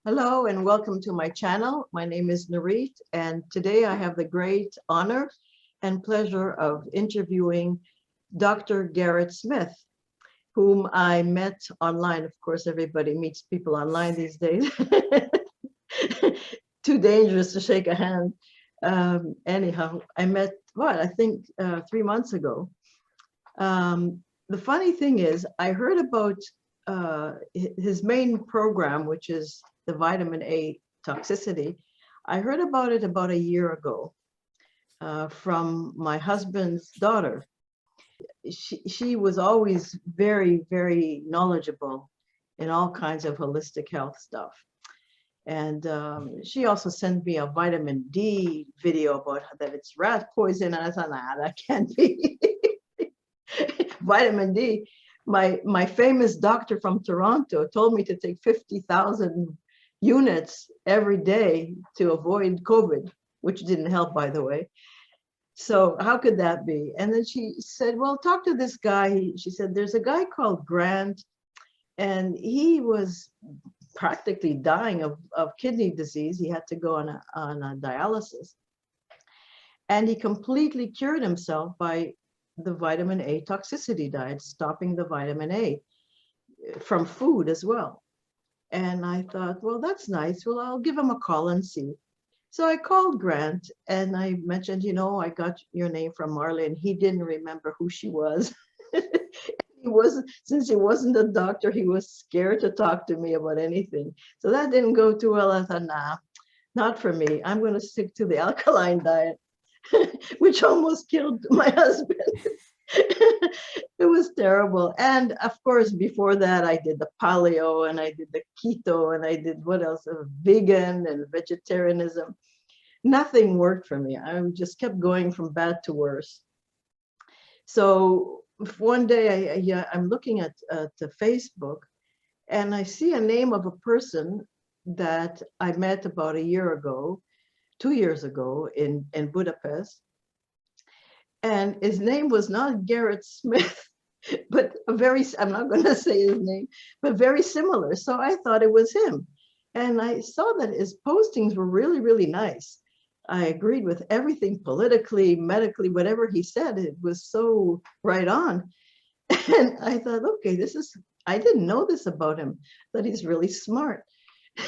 Hello and welcome to my channel. My name is Narit, and today I have the great honor and pleasure of interviewing Dr. Garrett Smith, whom I met online. Of course, everybody meets people online these days. Too dangerous to shake a hand. Anyhow, I met, I think 3 months ago. The funny thing is, I heard about his main program, which is the vitamin A toxicity. I heard about it about a year ago from my husband's daughter. She was always very, very knowledgeable in all kinds of holistic health stuff. And she also sent me a vitamin D video about that it's rat poison. And I thought, nah, that can't be. Vitamin D. My famous doctor from Toronto told me to take 50,000 units every day to avoid COVID, which didn't help, by the way. So how could that be? And then she said, well, talk to this guy. She said, there's a guy called Grant, and he was practically dying of kidney disease. He had to go on a dialysis. And he completely cured himself by the vitamin A toxicity diet, stopping the vitamin A from food as well. And I thought, well, that's nice. Well, I'll give him a call and see. So I called Grant and I mentioned, I got your name from Marley, and he didn't remember who she was. Since he wasn't a doctor, he was scared to talk to me about anything. So that didn't go too well. I thought, nah, not for me. I'm going to stick to the alkaline diet, which almost killed my husband. It was terrible. And of course, before that, I did the paleo and I did the keto and I did what else? Vegan and vegetarianism. Nothing worked for me. I just kept going from bad to worse. So one day I'm looking at Facebook and I see a name of a person that I met about a year ago, 2 years ago in Budapest. And his name was not Garrett Smith, but I'm not going to say his name, but very similar. So I thought it was him. And I saw that his postings were really, really nice. I agreed with everything politically, medically, whatever he said. It was so right on. And I thought, okay, I didn't know this about him, that he's really smart.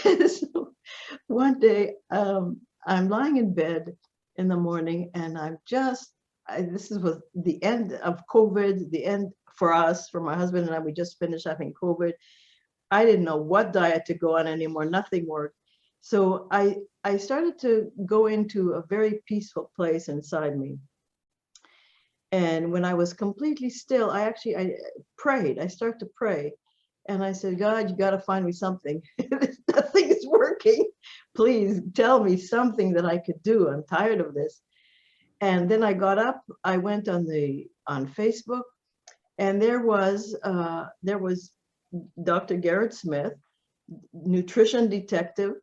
So one day I'm lying in bed in the morning and this was the end of COVID, the end for us, for my husband and I. We just finished having COVID. I didn't know what diet to go on anymore. Nothing worked. So I started to go into a very peaceful place inside me. And when I was completely still, I prayed. I started to pray. And I said, God, you got to find me something. Nothing is working. Please tell me something that I could do. I'm tired of this. And then I got up, I went on Facebook, and there was Dr. Garrett Smith, nutrition detective,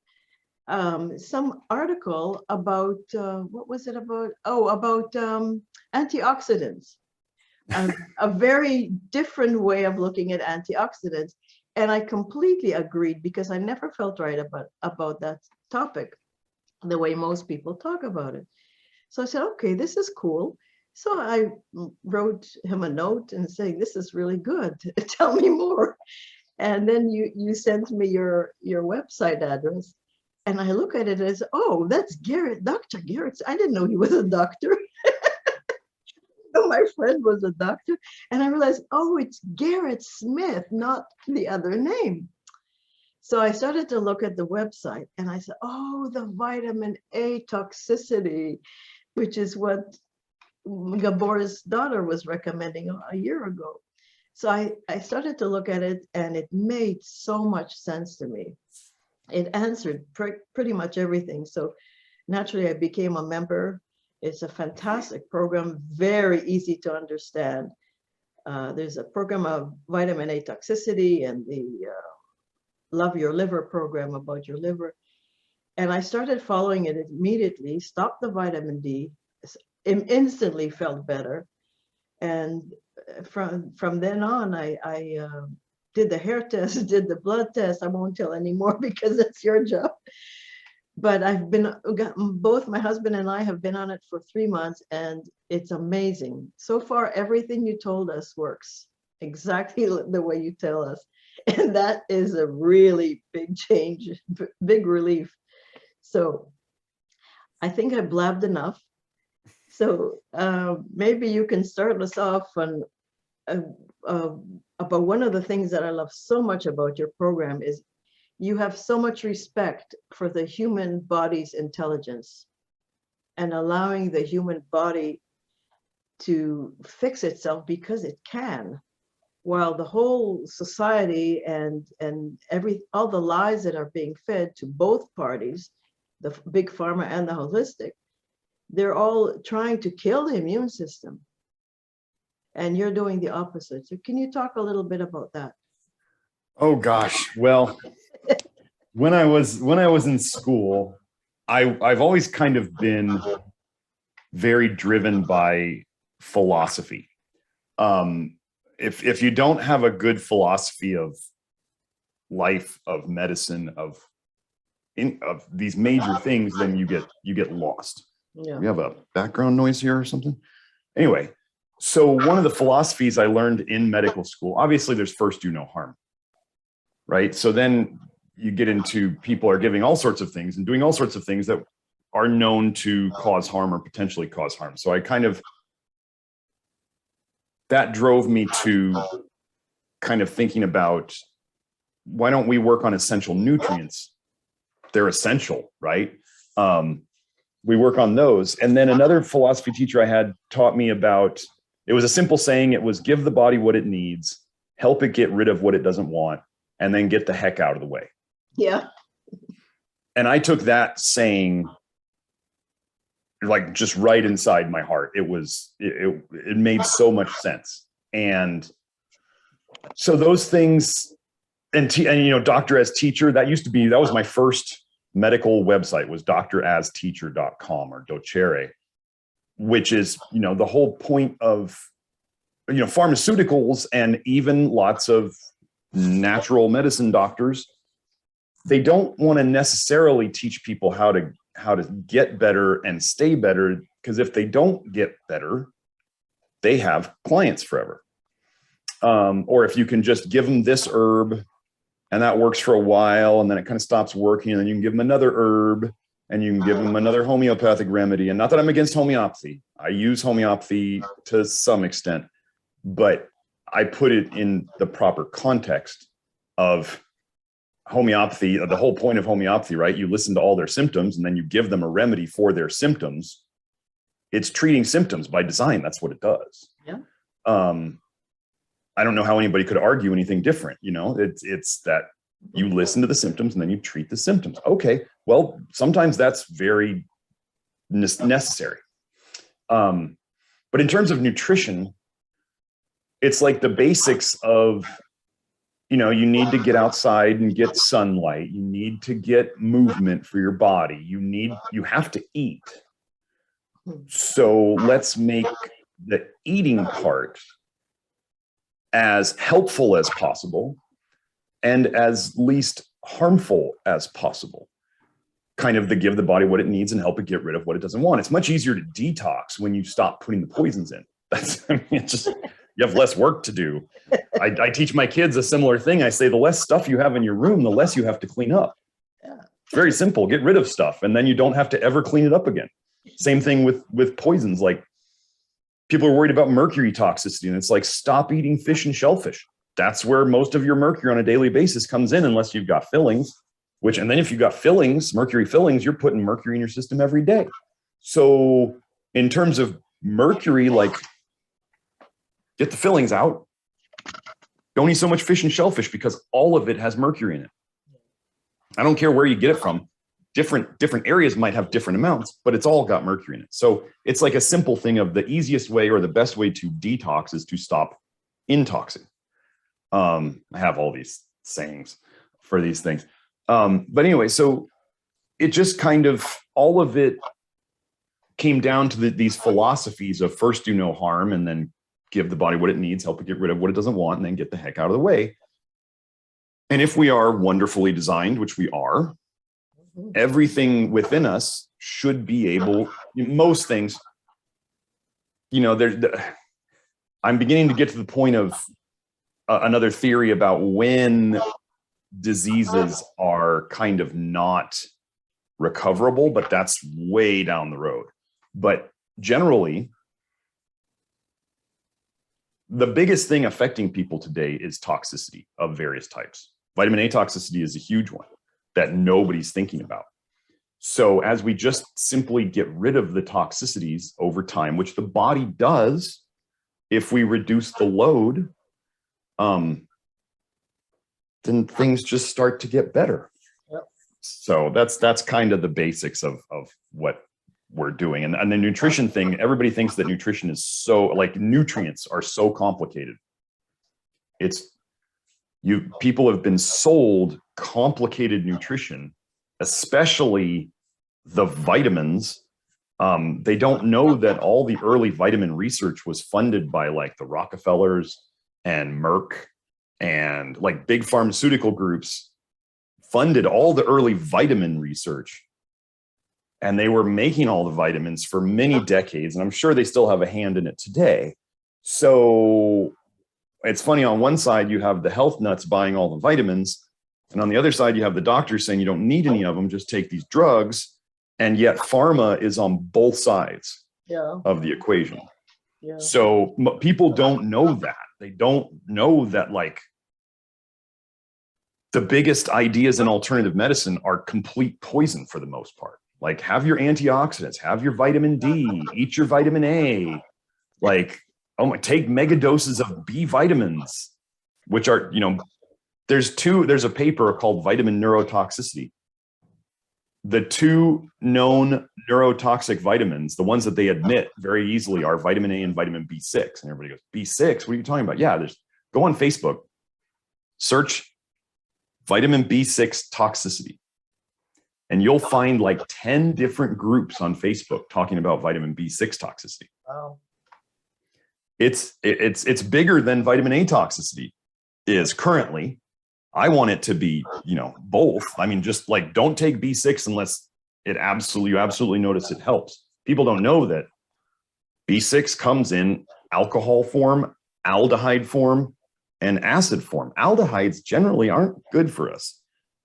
some article about, what was it about? Oh, about antioxidants, a very different way of looking at antioxidants. And I completely agreed because I never felt right about that topic, the way most people talk about it. So I said, okay, this is cool. So I wrote him a note and saying, this is really good. Tell me more. And then you sent me your website address. And I look at it as, oh, that's Garrett, Dr. Garrett. I didn't know he was a doctor. My friend was a doctor. And I realized, oh, it's Garrett Smith, not the other name. So I started to look at the website and I said, oh, the vitamin A toxicity, which is what Gabor's daughter was recommending a year ago. So I started to look at it and it made so much sense to me. It answered pretty much everything. So naturally I became a member. It's a fantastic program, very easy to understand. There's a program of vitamin A toxicity and the Love Your Liver program about your liver. And I started following it immediately, stopped the vitamin D, instantly felt better. And from then on, I did the hair test, did the blood test. I won't tell anymore because it's your job. But both my husband and I have been on it for 3 months, and it's amazing. So far, everything you told us works exactly the way you tell us. And that is a really big change, big relief. So I think I blabbed enough. So maybe you can start us off on about one of the things that I love so much about your program is you have so much respect for the human body's intelligence and allowing the human body to fix itself because it can, while the whole society and all the lies that are being fed to both parties, the big pharma and the holistic, they're all trying to kill the immune system. And you're doing the opposite. So can you talk a little bit about that? Oh gosh. Well, when I was in school, I've always kind of been very driven by philosophy. If you don't have a good philosophy of life, of medicine, of these major things, then you get lost. Yeah. We have a background noise here or something. Anyway, so one of the philosophies I learned in medical school, obviously there's first do no harm, right? So then you get into people are giving all sorts of things and doing all sorts of things that are known to cause harm or potentially cause harm. So that drove me to kind of thinking about, why don't we work on essential nutrients? They're essential, right? We work on those. And then another philosophy teacher I had taught me about, it was a simple saying. It was give the body what it needs, help it get rid of what it doesn't want, and then get the heck out of the way. Yeah. And I took that saying like just right inside my heart. It made so much sense. And so those things, and doctor as teacher, that was my first medical website, was doctorasteacher.com or docere, which is, the whole point of, pharmaceuticals and even lots of natural medicine doctors. They don't want to necessarily teach people how to get better and stay better, because if they don't get better, they have clients forever. Or if you can just give them this herb and that works for a while and then it kind of stops working, and then you can give them another herb and you can give them another homeopathic remedy. And not that I'm against homeopathy. I use homeopathy to some extent, but I put it in the proper context of homeopathy. The whole point of homeopathy, right? You listen to all their symptoms and then you give them a remedy for their symptoms. It's treating symptoms by design. That's what it does. Yeah. I don't know how anybody could argue anything different. It's that you listen to the symptoms and then you treat the symptoms. Okay. Well, sometimes that's very necessary. But in terms of nutrition, it's like the basics of, you need to get outside and get sunlight. You need to get movement for your body. You have to eat. So let's make the eating part as helpful as possible and as least harmful as possible. Kind of give the body what it needs and help it get rid of what it doesn't want. It's much easier to detox when you stop putting the poisons in. It's just, you have less work to do. I teach my kids a similar thing. I say, the less stuff you have in your room, the less you have to clean up. Yeah. It's very simple. Get rid of stuff and then you don't have to ever clean it up again. Same thing with poisons. Like, people are worried about mercury toxicity, and it's like, stop eating fish and shellfish. That's where most of your mercury on a daily basis comes in, unless you've got fillings, and then if you've got fillings, mercury fillings, you're putting mercury in your system every day. So in terms of mercury, like, get the fillings out. Don't eat so much fish and shellfish because all of it has mercury in it. I don't care where you get it from. Different areas might have different amounts, but it's all got mercury in it. So it's like a simple thing of the easiest way or the best way to detox is to stop intoxing. I have all these sayings for these things. But anyway, so it just kind of, all of it came down to these philosophies of first do no harm and then give the body what it needs, help it get rid of what it doesn't want, and then get the heck out of the way. And if we are wonderfully designed, which we are, everything within us should be able, most things, I'm beginning to get to the point of another theory about when diseases are kind of not recoverable, but that's way down the road. But generally, the biggest thing affecting people today is toxicity of various types. Vitamin A toxicity is a huge one that nobody's thinking about. So as we just simply get rid of the toxicities over time, which the body does, if we reduce the load, then things just start to get better. Yep. So that's kind of the basics of what we're doing. And the nutrition thing, everybody thinks that nutrition is so, like, nutrients are so complicated. People have been sold complicated nutrition, especially the vitamins. They don't know that all the early vitamin research was funded by like the Rockefellers and Merck, and like big pharmaceutical groups funded all the early vitamin research. And they were making all the vitamins for many decades. And I'm sure they still have a hand in it today. So it's funny, on one side, you have the health nuts buying all the vitamins. And on the other side, you have the doctors saying you don't need any of them, just take these drugs. And yet pharma is on both sides of the equation. Yeah. So people don't know that. They don't know that, like, the biggest ideas in alternative medicine are complete poison for the most part. Like, have your antioxidants, have your vitamin D, eat your vitamin A, like, take mega doses of B vitamins, which are, there's a paper called Vitamin Neurotoxicity. The two known neurotoxic vitamins, the ones that they admit very easily, are vitamin A and vitamin B6. And everybody goes, B6? What are you talking about? Yeah, go on Facebook, search vitamin B6 toxicity. And you'll find like 10 different groups on Facebook talking about vitamin B6 toxicity. Wow. It's bigger than vitamin A toxicity is currently. I want it to be, both. I mean, just like, don't take B6 unless you absolutely notice it helps. People don't know that B6 comes in alcohol form, aldehyde form, and acid form. Aldehydes generally aren't good for us.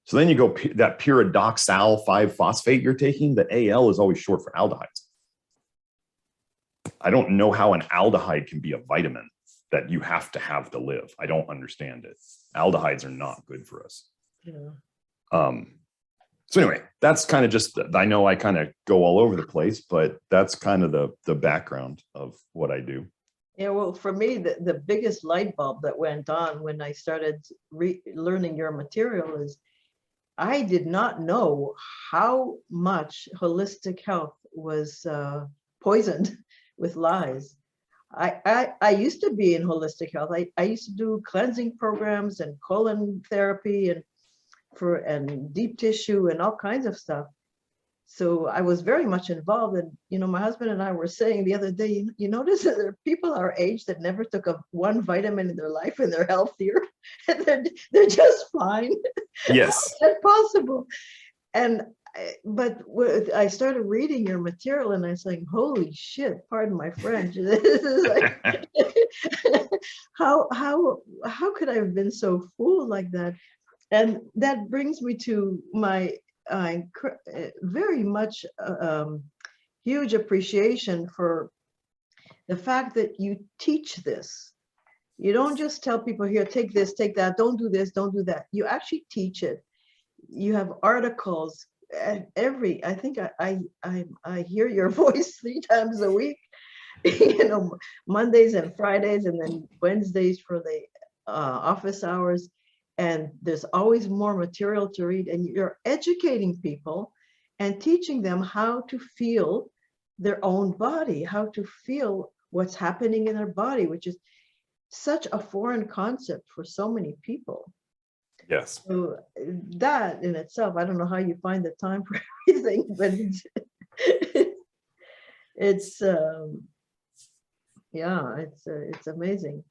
So then you go that pyridoxal 5-phosphate you're taking, the AL is always short for aldehydes. I don't know how an aldehyde can be a vitamin that you have to live. I don't understand it. Aldehydes are not good for us. Yeah. So anyway, that's kind of just, I know I kind of go all over the place, but that's kind of the background of what I do. Yeah, well, for me, the biggest light bulb that went on when I started learning your material is I did not know how much holistic health was poisoned with lies. I used to be in holistic health. I used to do cleansing programs and colon therapy and deep tissue and all kinds of stuff. So I was very much involved. And, my husband and I were saying the other day, you notice that there are people our age that never took one vitamin in their life and they're healthier. And they're just fine. Yes. How is that possible? But I started reading your material and I was like, holy shit, pardon my French. This is like, how could I have been so fooled like that? And that brings me to my very much huge appreciation for the fact that you teach this. You don't just tell people, here, take this, take that, don't do this, don't do that. You actually teach it. You have articles. I think I hear your voice 3 times a week, Mondays and Fridays, and then Wednesdays for the office hours. And there's always more material to read, and you're educating people and teaching them how to feel their own body, how to feel what's happening in their body, which is such a foreign concept for so many people. Yes. So that in itself, I don't know how you find the time for everything, but it's amazing.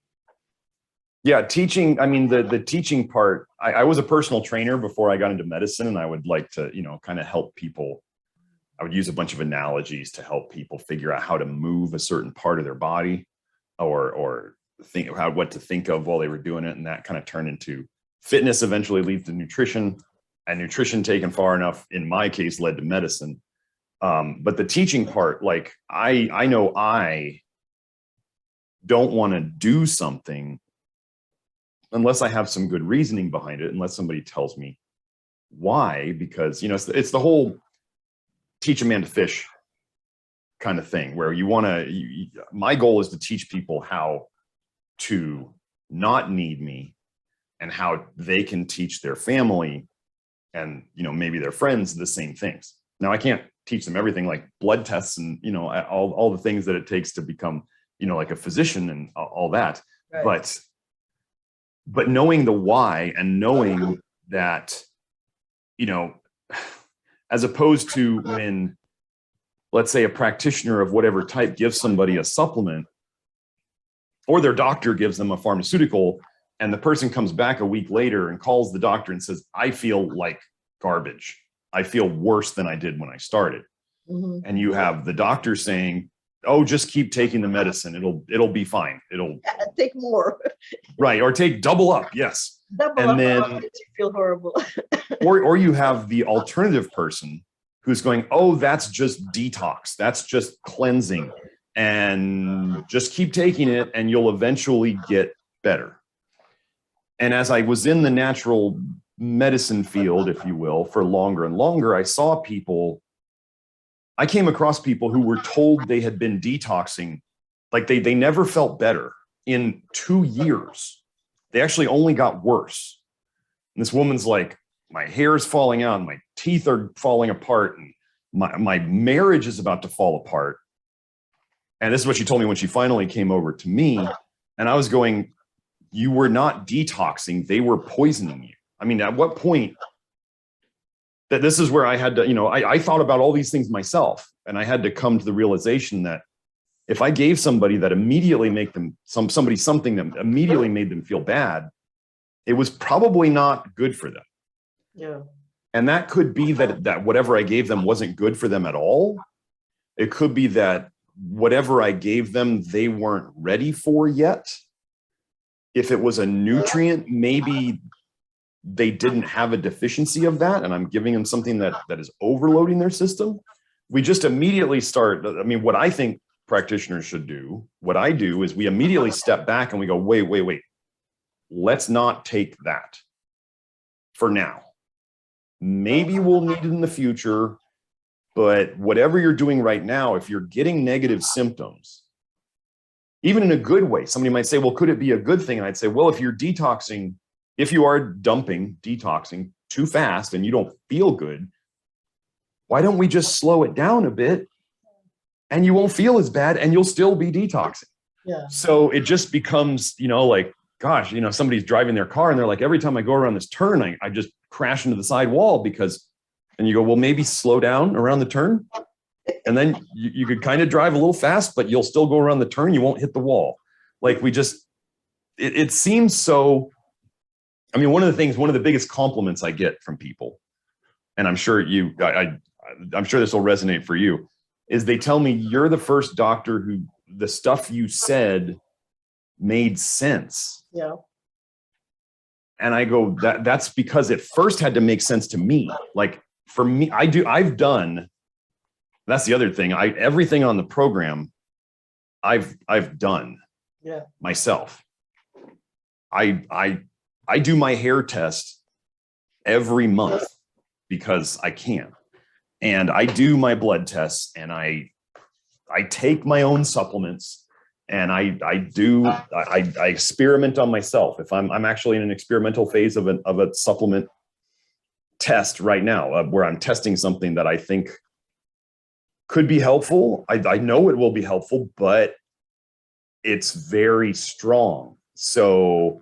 Yeah, teaching. I mean, the teaching part. I was a personal trainer before I got into medicine, and I would like to, kind of help people. I would use a bunch of analogies to help people figure out how to move a certain part of their body, or think of what to think of while they were doing it, and that kind of turned into fitness. Eventually leads to nutrition, and nutrition taken far enough, in my case, led to medicine. But the teaching part, like I know I don't want to do something unless I have some good reasoning behind it, unless somebody tells me why, because, it's the whole teach a man to fish kind of thing, where you want to, my goal is to teach people how to not need me, and how they can teach their family and, maybe their friends the same things. Now, I can't teach them everything, like blood tests and, all the things that it takes to become, like a physician and all that. Right. But knowing the why, and knowing that, as opposed to when, let's say, a practitioner of whatever type gives somebody a supplement, or their doctor gives them a pharmaceutical, and the person comes back a week later and calls the doctor and says, I feel like garbage. I feel worse than I did when I started. Mm-hmm. And you have the doctor saying, oh, just keep taking the medicine. It'll be fine. It'll take more. Right. Or take double up. Yes. Double up, then you feel horrible. or you have the alternative person who's going, oh, that's just detox. That's just cleansing, and just keep taking it and you'll eventually get better. And as I was in the natural medicine field, if you will, for longer and longer, I came across people who were told they had been detoxing, like they never felt better in 2 years. They actually only got worse. And this woman's like, my hair is falling out, and my teeth are falling apart, and my marriage is about to fall apart. And this is what she told me when she finally came over to me. And I was going, you were not detoxing, they were poisoning you. I mean, at what point? That this is where I had to, I thought about all these things myself, and I had to come to the realization that if I gave somebody that immediately something that immediately made them feel bad, it was probably not good for them. Yeah. And that could be that whatever I gave them wasn't good for them at all. It could be that whatever I gave them, they weren't ready for yet. If it was a nutrient, maybe they didn't have a deficiency of that, and I'm giving them something that is overloading their system. We just immediately start. I mean, what I think practitioners should do, what I do, is we immediately step back and we go, wait. Let's not take that for now. Maybe we'll need it in the future, but whatever you're doing right now, if you're getting negative symptoms, even in a good way, somebody might say, well, could it be a good thing? And I'd say, well, if you're detoxing, if you are detoxing too fast and you don't feel good, why don't we just slow it down a bit, and you won't feel as bad and you'll still be detoxing? Yeah. So it just becomes, like, gosh, somebody's driving their car and they're like, every time I go around this turn, I just crash into the side wall and you go, well, maybe slow down around the turn. And then you could kind of drive a little fast, but you'll still go around the turn. You won't hit the wall. Like it seems so. I mean, one of the biggest compliments I get from people, and I'm sure I'm sure this will resonate for you, is they tell me, you're the first doctor who the stuff you said made sense. Yeah. And I go, that's because it first had to make sense to me. Like for me, I've done, that's the other thing. Everything on the program, I've done myself. I do my hair test every month because I can. And I do my blood tests, and I take my own supplements, and I experiment on myself. If I'm actually in an experimental phase of a supplement test right now, where I'm testing something that I think could be helpful. I know it will be helpful, but it's very strong. So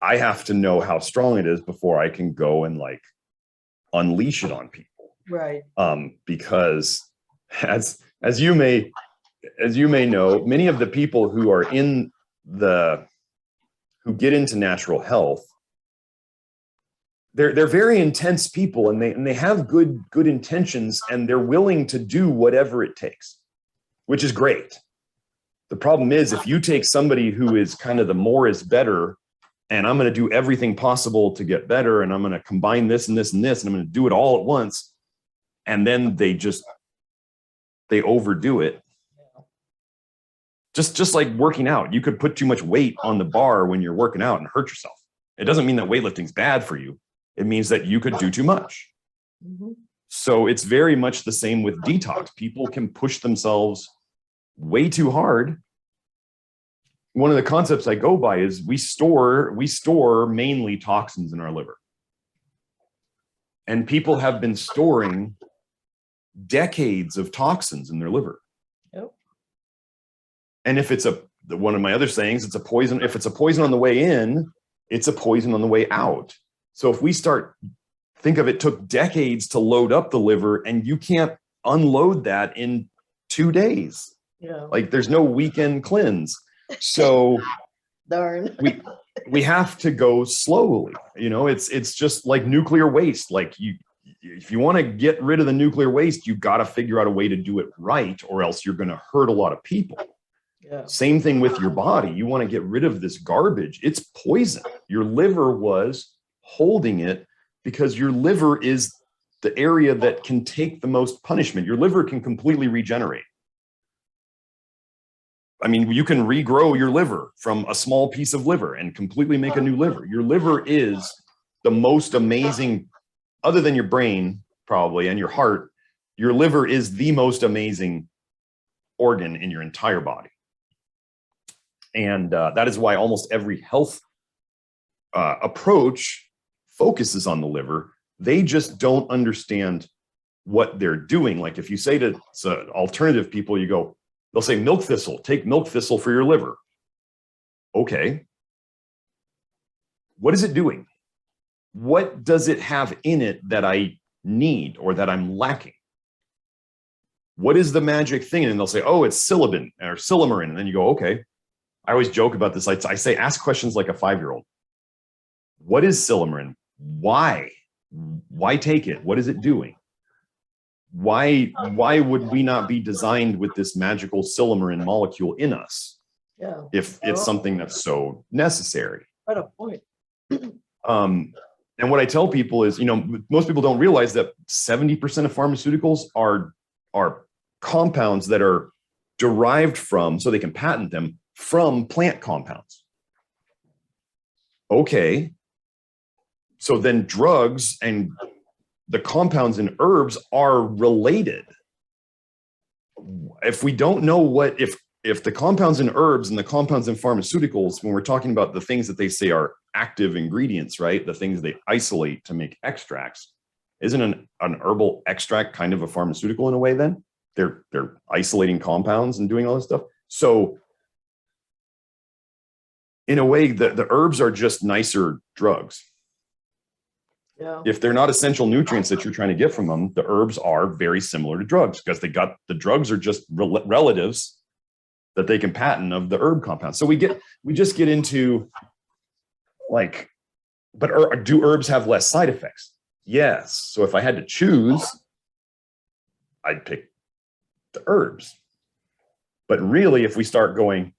I have to know how strong it is before I can go and like unleash it on people. Right. Because as you may know, many of the people who are in the who get into natural health, they're very intense people, and they have good intentions, and they're willing to do whatever it takes, which is great. The problem is, if you take somebody who is kind of the more is better, and I'm going to do everything possible to get better, and I'm going to combine this and this and this, and I'm going to do it all at once, and then they overdo it. Just like working out, you could put too much weight on the bar when you're working out and hurt yourself. It doesn't mean that weightlifting is bad for you. It means that you could do too much. Mm-hmm. So it's very much the same with detox. People can push themselves way too hard. One of the concepts I go by is we store mainly toxins in our liver. And people have been storing decades of toxins in their liver. Yep. And if it's one of my other sayings, it's a poison. If it's a poison on the way in, it's a poison on the way out. So if we think of it took decades to load up the liver, and you can't unload that in 2 days. Yeah. Like there's no weekend cleanse. So darn. we have to go slowly. It's just like nuclear waste. Like if you want to get rid of the nuclear waste, you got to figure out a way to do it right, or else you're going to hurt a lot of people. Yeah. Same thing with your body. You want to get rid of this garbage. It's poison. Your liver was holding it because your liver is the area that can take the most punishment. Your liver can completely regenerate. I mean, you can regrow your liver from a small piece of liver and completely make a new liver. Your liver is the most amazing, other than your brain probably and your heart, your liver is the most amazing organ in your entire body. And that is why almost every health approach focuses on the liver. They just don't understand what they're doing. Like if you say to alternative people, they'll say milk thistle, take milk thistle for your liver. Okay. What is it doing? What does it have in it that I need or that I'm lacking? What is the magic thing? And they'll say, oh, it's silicon or silymarin. And then you go, okay. I always joke about this. I say, ask questions like a 5-year-old. What is silymarin? Why? Why take it? What is it doing? Why would we not be designed with this magical silymarin molecule in us? Yeah. If it's something that's so necessary. What a point. And what I tell people is, most people don't realize that 70% of pharmaceuticals are compounds that are derived from, so they can patent them, from plant compounds. Okay. So then drugs and the compounds in herbs are related. If we don't know if the compounds in herbs and the compounds in pharmaceuticals, when we're talking about the things that they say are active ingredients, right? The things they isolate to make extracts, isn't an herbal extract kind of a pharmaceutical in a way then? They're isolating compounds and doing all this stuff. So in a way, the herbs are just nicer drugs. Yeah. If they're not essential nutrients that you're trying to get from them, the herbs are very similar to drugs because the drugs are just relatives that they can patent of the herb compounds. So we just get into like, but do herbs have less side effects? Yes. So if I had to choose, I'd pick the herbs. But really, if we start going,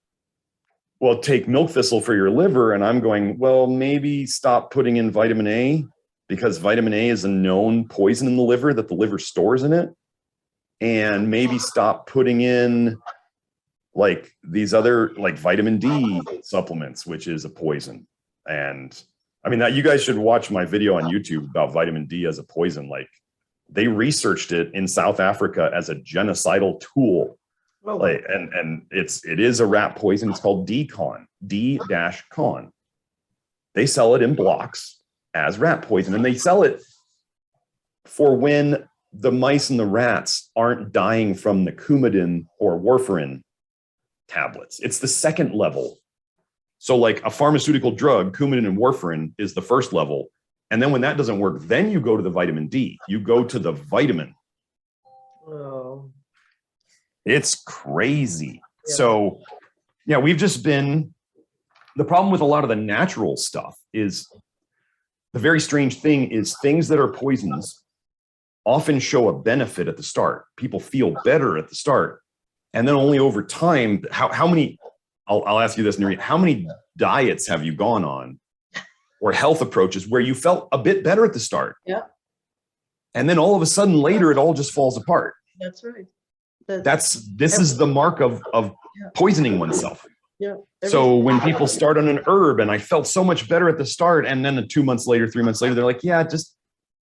well, take milk thistle for your liver, and I'm going, well, maybe stop putting in vitamin A, because vitamin A is a known poison in the liver that the liver stores in it. And maybe stop putting in like these other, like vitamin D supplements, which is a poison. And I mean, that you guys should watch my video on YouTube about vitamin D as a poison. Like they researched it in South Africa as a genocidal tool. Oh. Like, and it is a rat poison. It's called D-Con, D-Con. They sell it in blocks as rat poison, and they sell it for when the mice and the rats aren't dying from the Coumadin or warfarin tablets. It's the second level. So like a pharmaceutical drug, Coumadin and warfarin is the first level. And then when that doesn't work, then you go to the vitamin D. You go to the vitamin. Oh. It's crazy. Yeah. So yeah, we've just been the problem with a lot of the natural stuff is the very strange thing is things that are poisons often show a benefit at the start. People feel better at the start. And then only over time, how many, I'll ask you this, Nuri, how many diets have you gone on or health approaches where you felt a bit better at the start? Yeah. And then all of a sudden later, it all just falls apart. That's right. This is the mark of poisoning oneself. Yeah. So when people start on an herb and I felt so much better at the start, and then 2 months later, 3 months later, they're like, yeah,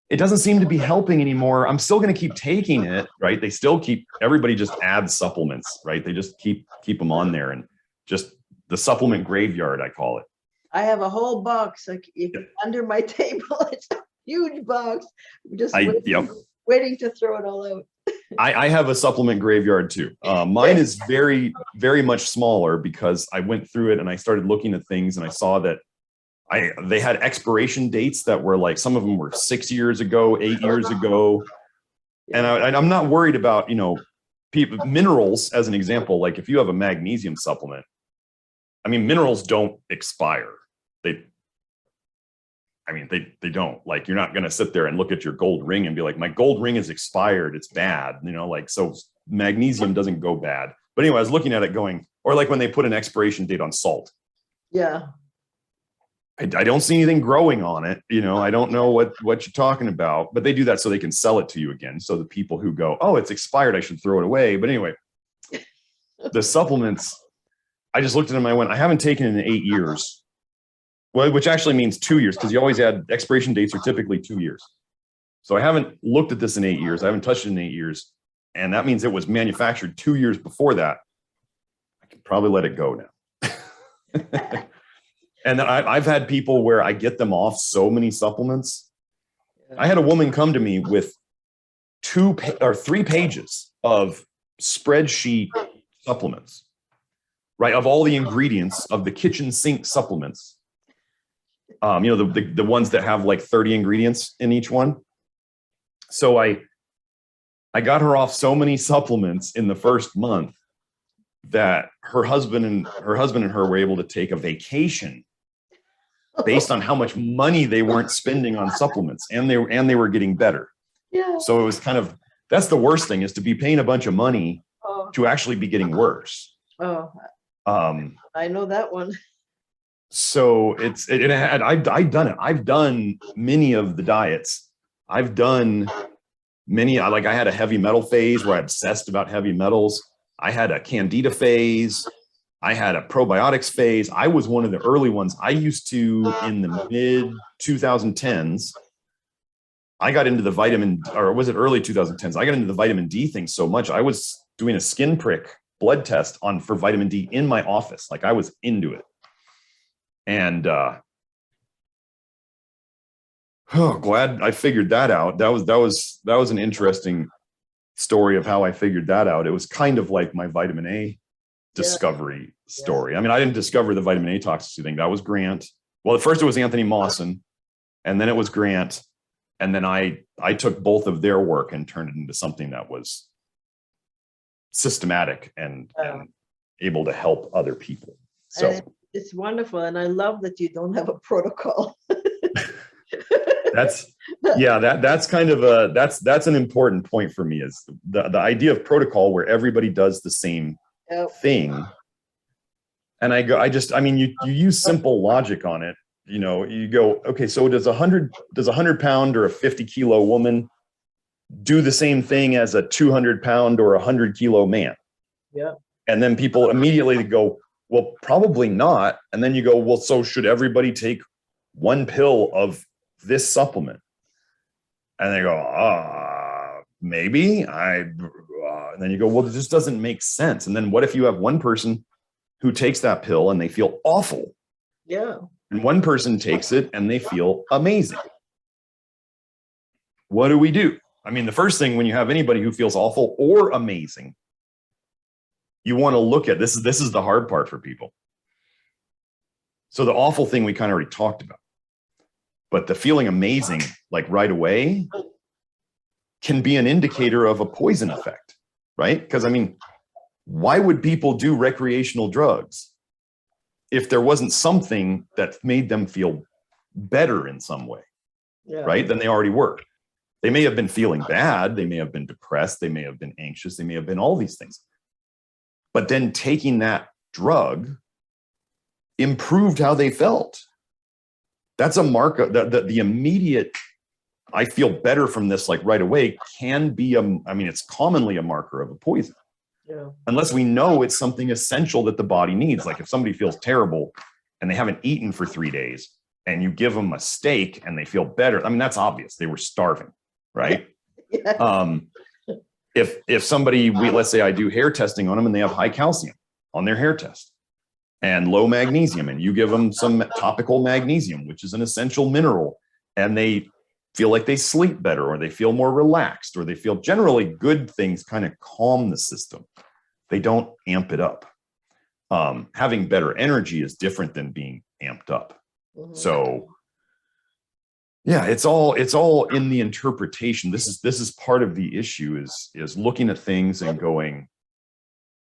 it doesn't seem to be helping anymore. I'm still going to keep taking it, right? They still keep, everybody just adds supplements, right? They just keep them on there, and just the supplement graveyard, I call it. I have a whole box under my table. It's a huge box. Just waiting to throw it all out. I have a supplement graveyard too. Mine is very, very much smaller because I went through it and I started looking at things and I saw that they had expiration dates that were like, some of them were 6 years ago, 8 years ago. And I'm not worried about, minerals as an example. Like if you have a magnesium supplement, I mean, minerals don't expire. They don't. Like, you're not going to sit there and look at your gold ring and be like, my gold ring is expired, it's bad. So magnesium doesn't go bad. But anyway, I was looking at it going, or like when they put an expiration date on salt. Yeah. I don't see anything growing on it. I don't know what you're talking about, but they do that so they can sell it to you again. So the people who go, oh, it's expired, I should throw it away. But anyway, the supplements, I just looked at them. I went, I haven't taken it in 8 years. Well, which actually means 2 years, because you always add expiration dates are typically 2 years. So I haven't looked at this in 8 years. I haven't touched it in 8 years. And that means it was manufactured 2 years before that. I can probably let it go now. And then I've had people where I get them off so many supplements. I had a woman come to me with 2 or 3 pages of spreadsheet supplements, right? Of all the ingredients of the kitchen sink supplements. The ones that have like 30 ingredients in each one. So I got her off so many supplements in the first month that her husband and her were able to take a vacation based on how much money they weren't spending on supplements, and they were getting better. Yeah. So it was that's the worst thing, is to be paying a bunch of money to actually be getting worse. Oh, I know that one. So I've done it. I've done many of the diets. I've done many, I had a heavy metal phase where I obsessed about heavy metals. I had a candida phase. I had a probiotics phase. I was one of the early ones. I used to, in the mid 2010s, I got into the early 2010s? I got into the vitamin D thing so much. I was doing a skin prick blood test for vitamin D in my office. Like, I was into it. And glad I figured that out. That was an interesting story of how I figured that out. It was kind of like my vitamin A discovery story. I mean, I didn't discover the vitamin A toxicity thing. That was Grant. Well, at first it was Anthony Mawson, and then it was Grant. And then I took both of their work and turned it into something that was systematic and able to help other people. So it's wonderful. And I love that you don't have a protocol. that's kind of that's an important point for me, is the idea of protocol where everybody does the same thing. And you use simple logic on it. You go, okay, so does a 100 pound or a 50 kilo woman do the same thing as a 200 pound or 100 kilo man? Yeah. And then people immediately go, well, probably not. And then you go, well, so should everybody take one pill of this supplement? And they go, maybe. And then you go, well, it just doesn't make sense. And then what if you have one person who takes that pill and they feel awful? Yeah. And one person takes it and they feel amazing. What do we do? I mean, the first thing, when you have anybody who feels awful or amazing, you want to look at this. This is the hard part for people. So the awful thing we kind of already talked about, but the feeling amazing, like right away, can be an indicator of a poison effect, right? Because I mean, why would people do recreational drugs? if there wasn't something that made them feel better in some way, right, than they already were. They may have been feeling bad. They may have been depressed. They may have been anxious. They may have been all these things. But then taking that drug improved how they felt. That's a mark of the immediate, I feel better from this, like right away, can be it's commonly a marker of a poison. Yeah. Unless we know it's something essential that the body needs. Like if somebody feels terrible and they haven't eaten for 3 days and you give them a steak and they feel better, I mean, that's obvious. They were starving, right? Yeah. If somebody, let's say I do hair testing on them and they have high calcium on their hair test and low magnesium, and you give them some topical magnesium, which is an essential mineral, and they feel like they sleep better, or they feel more relaxed, or they feel generally good things kind of calm the system. They don't amp it up. Having better energy is different than being amped up. Mm-hmm. So yeah, it's all in the interpretation. This is part of the issue is looking at things and going,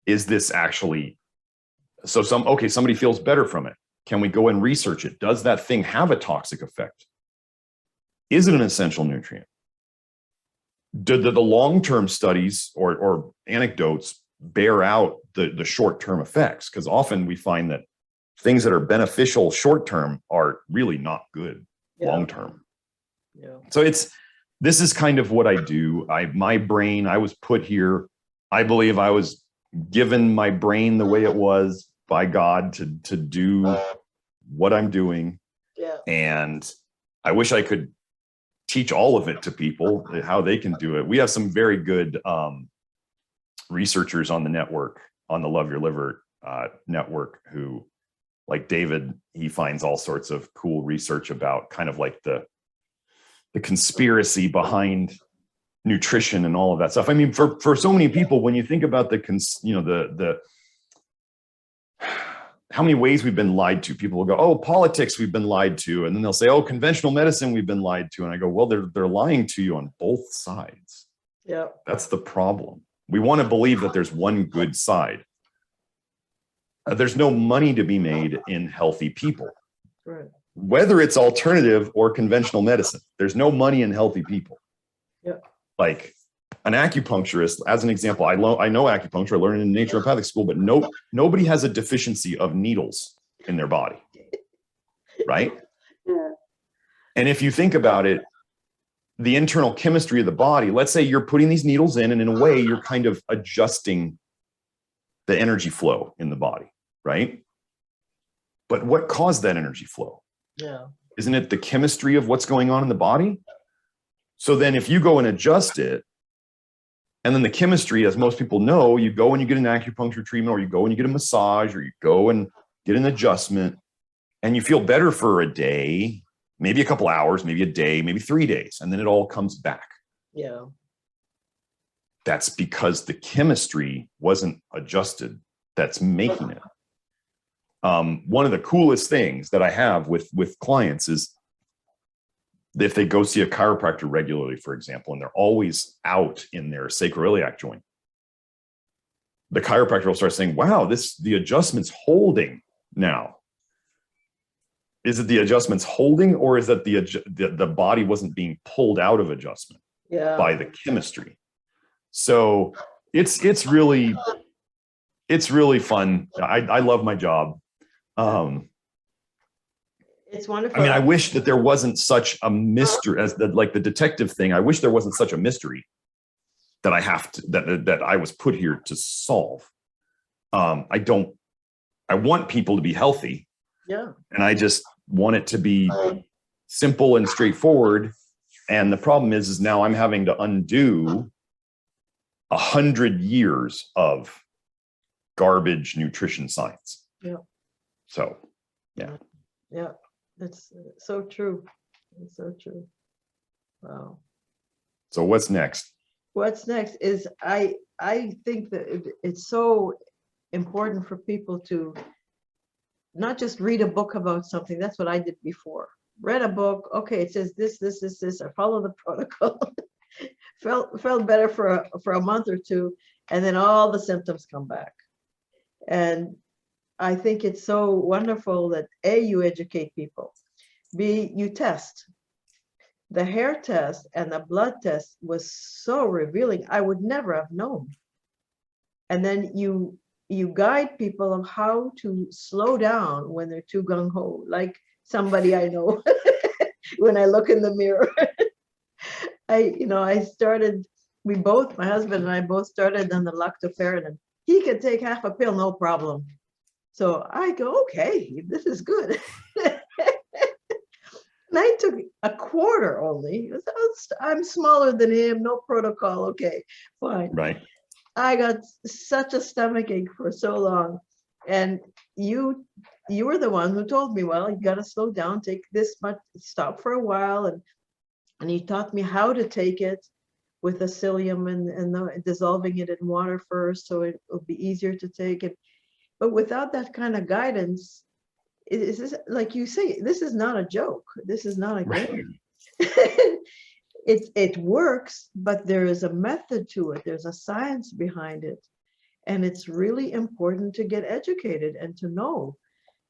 is this actually, so somebody feels better from it. Can we go and research it? Does that thing have a toxic effect? Is it an essential nutrient? Did the long-term studies or anecdotes bear out the short-term effects? Because often we find that things that are beneficial short-term are really not good long-term. Yeah. So this is kind of what I do. My brain, I was put here. I believe I was given my brain the way it was by God to do what I'm doing. Yeah. And I wish I could teach all of it to people, how they can do it. We have some very good researchers on the network, on the Love Your Liver network, who, like David, he finds all sorts of cool research about kind of like the conspiracy behind nutrition and all of that stuff. I mean, for so many people, when you think about the how many ways we've been lied to, people will go, oh, politics, we've been lied to. And then they'll say, oh, conventional medicine, we've been lied to. And I go, well, they're lying to you on both sides. Yeah. That's the problem. We want to believe that there's one good side. There's no money to be made in healthy people. Right. Whether it's alternative or conventional medicine, there's no money in healthy people. Yeah. Like an acupuncturist, as an example, I know acupuncture, I learned in naturopathic school, but nobody has a deficiency of needles in their body, right? Yeah. And if you think about it, the internal chemistry of the body, let's say you're putting these needles in, and in a way you're kind of adjusting the energy flow in the body, right? But what caused that energy flow? Yeah. Isn't it the chemistry of what's going on in the body? So then if you go and adjust it, and then the chemistry, as most people know, you go and you get an acupuncture treatment, or you go and you get a massage, or you go and get an adjustment, and you feel better for a day, maybe a couple hours, maybe a day, maybe 3 days, and then it all comes back. Yeah. That's because the chemistry wasn't adjusted. That's making it. One of the coolest things that I have with clients is if they go see a chiropractor regularly, for example, and they're always out in their sacroiliac joint, the chiropractor will start saying, wow, the adjustment's holding now. Is it the adjustment's holding, or is that the body wasn't being pulled out of adjustment by the chemistry? So it's really fun. I love my job. It's wonderful. I mean, I wish that there wasn't such a mystery as like the detective thing. I wish there wasn't such a mystery that that I was put here to solve. I want people to be healthy. Yeah. And I just want it to be simple and straightforward. And the problem is now I'm having to undo 100 years of garbage nutrition science. Yeah. So, yeah. Yeah. That's so true. It's so true. Wow. So what's next? What's next is I think that it's so important for people to not just read a book about something. That's what I did before. Read a book. Okay, it says this. I follow the protocol. felt better for a month or two, and then all the symptoms come back. And I think it's so wonderful that A, you educate people, B, you test. The hair test and the blood test was so revealing. I would never have known. And then you guide people on how to slow down when they're too gung-ho, like somebody I know when I look in the mirror. I started, my husband and I both started on the lactoferrin, and he could take half a pill, no problem. So I go, okay, this is good. And I took a quarter only. I'm smaller than him, no protocol, okay, fine. Right. I got such a stomach ache for so long. And you were the one who told me, well, you got to slow down, take this much, stop for a while. And he taught me how to take it with the psyllium and dissolving it in water first, so it will be easier to take it. But without that kind of guidance, like you say, this is not a joke. This is not a game. It works, but there is a method to it. There's a science behind it. And it's really important to get educated and to know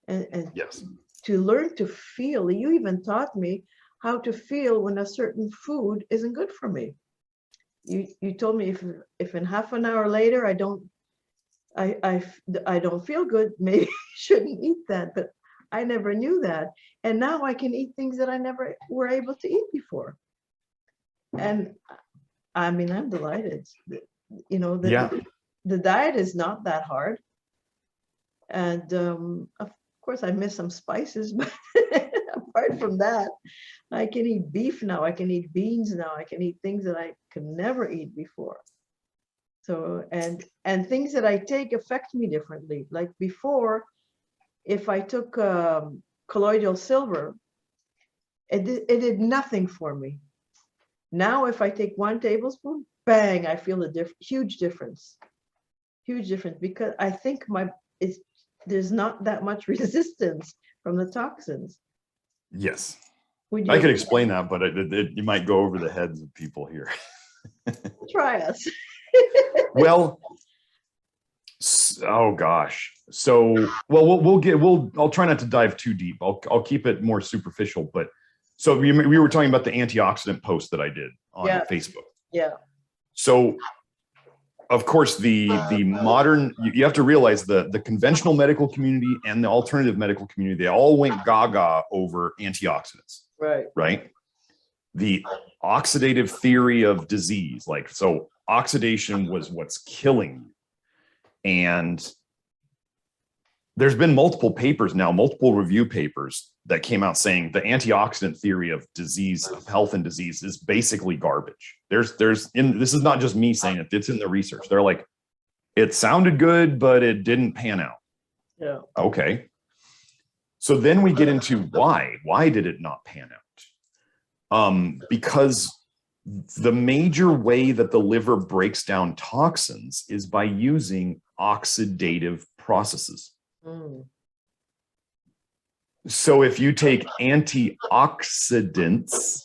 and Yes. to learn to feel. You even taught me how to feel when a certain food isn't good for me. You told me if in half an hour later I don't feel good, maybe I shouldn't eat that, but I never knew that. And now I can eat things that I never were able to eat before. And I mean, I'm delighted. The diet is not that hard. And of course I miss some spices, but apart from that, I can eat beef now, I can eat beans now, I can eat things that I could never eat before. So, and things that I take affect me differently. Like before, if I took colloidal silver, it did nothing for me. Now, if I take 1 tablespoon, bang, I feel a huge difference. Huge difference, because I think there's not that much resistance from the toxins. Yes. I could explain that, but you might go over the heads of people here. Try us. Well, oh gosh. So, well, I'll try not to dive too deep. I'll keep it more superficial, but so we were talking about the antioxidant post that I did on Facebook. Yeah. So, of course, the modern, you have to realize the conventional medical community and the alternative medical community, they all went gaga over antioxidants. Right. Right. The oxidative theory of disease, so oxidation was what's killing you. And there's been multiple papers now, multiple review papers that came out saying the antioxidant theory of disease, of health and disease, is basically garbage. This is not just me saying it, it's in the research. They're like, it sounded good, but it didn't pan out. Yeah. Okay. So then we get into why did it not pan out? Because the major way that the liver breaks down toxins is by using oxidative processes. Mm. So if you take antioxidants,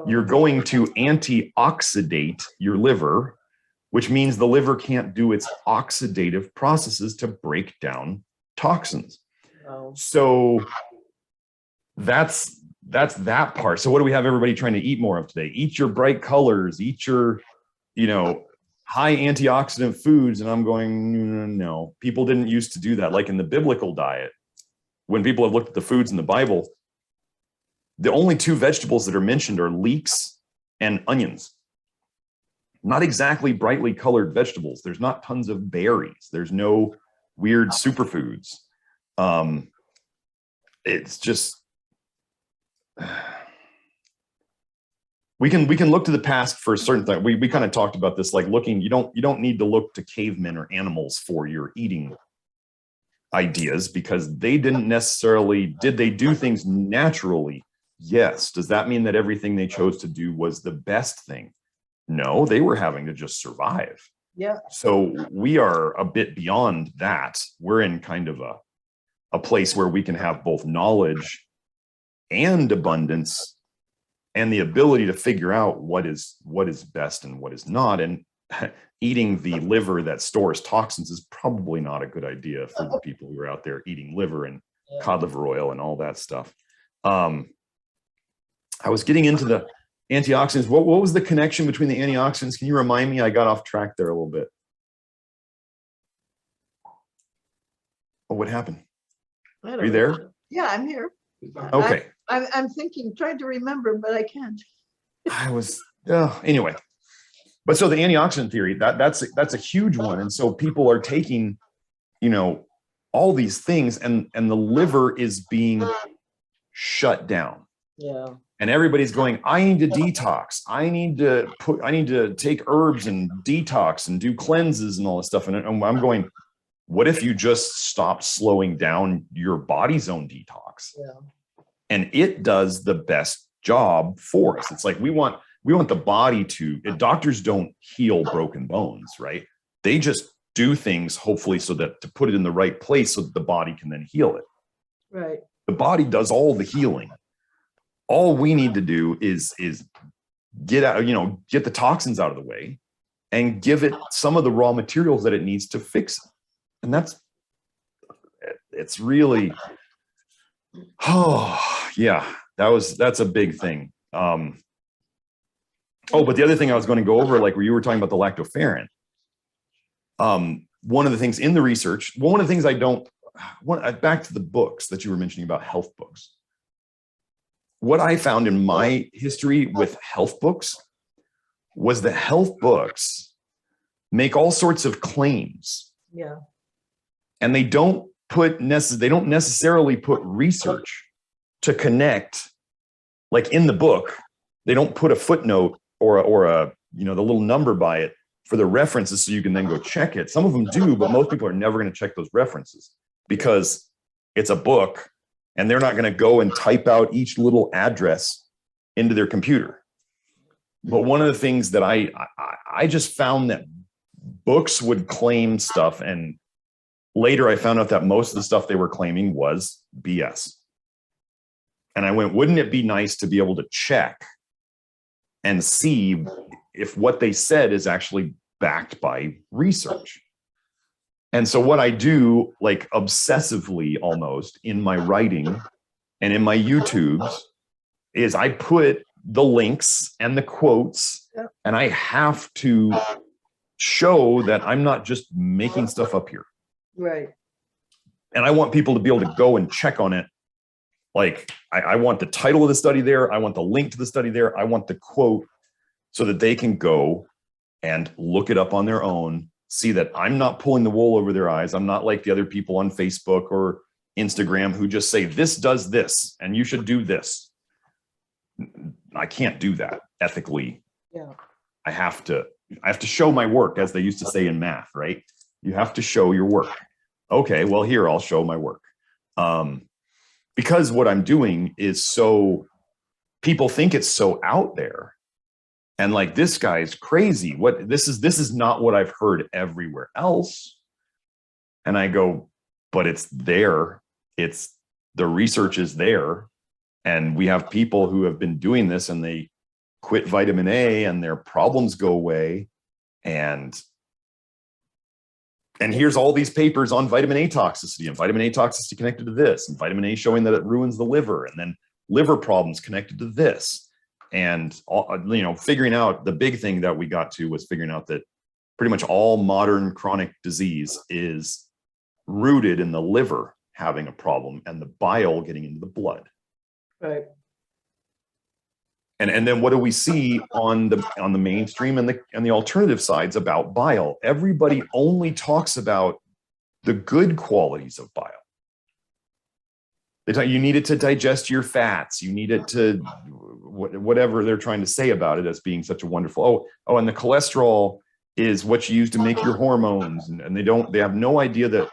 you're going to antioxidate your liver, which means the liver can't do its oxidative processes to break down toxins. Oh. So that's that part. So what do we have everybody trying to eat more of today? Eat your bright colors, eat your, high antioxidant foods. And I'm going, no, people didn't used to do that. Like in the biblical diet, when people have looked at the foods in the Bible, the only 2 vegetables that are mentioned are leeks and onions. Not exactly brightly colored vegetables. There's not tons of berries. There's no weird superfoods. It's just, we can look to the past for a certain thing. We kind of talked about this, like looking, you don't need to look to cavemen or animals for your eating ideas, because they didn't necessarily, did they do things naturally? Yes. Does that mean that everything they chose to do was the best thing? No, they were having to just survive. Yeah. So we are a bit beyond that. We're in kind of a place where we can have both knowledge and abundance and the ability to figure out what is best and what is not. And eating the liver that stores toxins is probably not a good idea for the people who are out there eating liver and cod liver oil and all that stuff. I was getting into the antioxidants. What was the connection between the antioxidants? Can you remind me? I got off track there a little bit. Oh, what happened? Are you there? Yeah, I'm here. Okay. I'm thinking, trying to remember, but I can't. Anyway. But so the antioxidant theory, that's a huge one. And so people are taking, all these things, and the liver is being shut down. Yeah. And everybody's going, I need to detox. I need to take herbs and detox and do cleanses and all this stuff. And I'm going, what if you just stop slowing down your body's own detox? Yeah. And it does the best job for us. It's like we want the body to, doctors don't heal broken bones, right? They just do things, hopefully, so that to put it in the right place so that the body can then heal it. Right. The body does all the healing. All we need to do is get out, get the toxins out of the way and give it some of the raw materials that it needs to fix it. And it's really, that's a big thing. But the other thing I was going to go over, like where you were talking about the lactoferrin, one of the things in the research, one of the things back to the books that you were mentioning about health books. What I found in my history with health books was that health books make all sorts of claims. Yeah. And they don't necessarily put research to connect, like in the book, they don't put a footnote or a the little number by it for the references so you can then go check it. Some of them do, but most people are never going to check those references because it's a book and they're not going to go and type out each little address into their computer. But one of the things that I just found that books would claim stuff, and later I found out that most of the stuff they were claiming was BS. And I went, wouldn't it be nice to be able to check and see if what they said is actually backed by research? And so what I do, like obsessively almost in my writing and in my YouTubes, is I put the links and the quotes, and I have to show that I'm not just making stuff up here. Right. And I want people to be able to go and check on it. Like I want the title of the study there. I want the link to the study there. I want the quote so that they can go and look it up on their own, see that I'm not pulling the wool over their eyes. I'm not like the other people on Facebook or Instagram who just say, this does this, and you should do this. I can't do that ethically. Yeah. I have to show my work, as they used to say in math, right? You have to show your work. Okay, well, here, I'll show my work. Because what I'm doing is people think it's so out there. And like, this guy's crazy. This is not what I've heard everywhere else. And I go, but it's there. The research is there. And we have people who have been doing this and they quit vitamin A and their problems go away. And here's all these papers on vitamin A toxicity, and vitamin A toxicity connected to this, and vitamin A showing that it ruins the liver, and then liver problems connected to this. And, figuring out, the big thing that we got to was figuring out that pretty much all modern chronic disease is rooted in the liver having a problem and the bile getting into the blood. Right. And then what do we see on the mainstream and the alternative sides about bile? Everybody only talks about the good qualities of bile. They tell you need it to digest your fats. You need it to whatever they're trying to say about it as being such a wonderful, and the cholesterol is what you use to make your hormones. And they have no idea that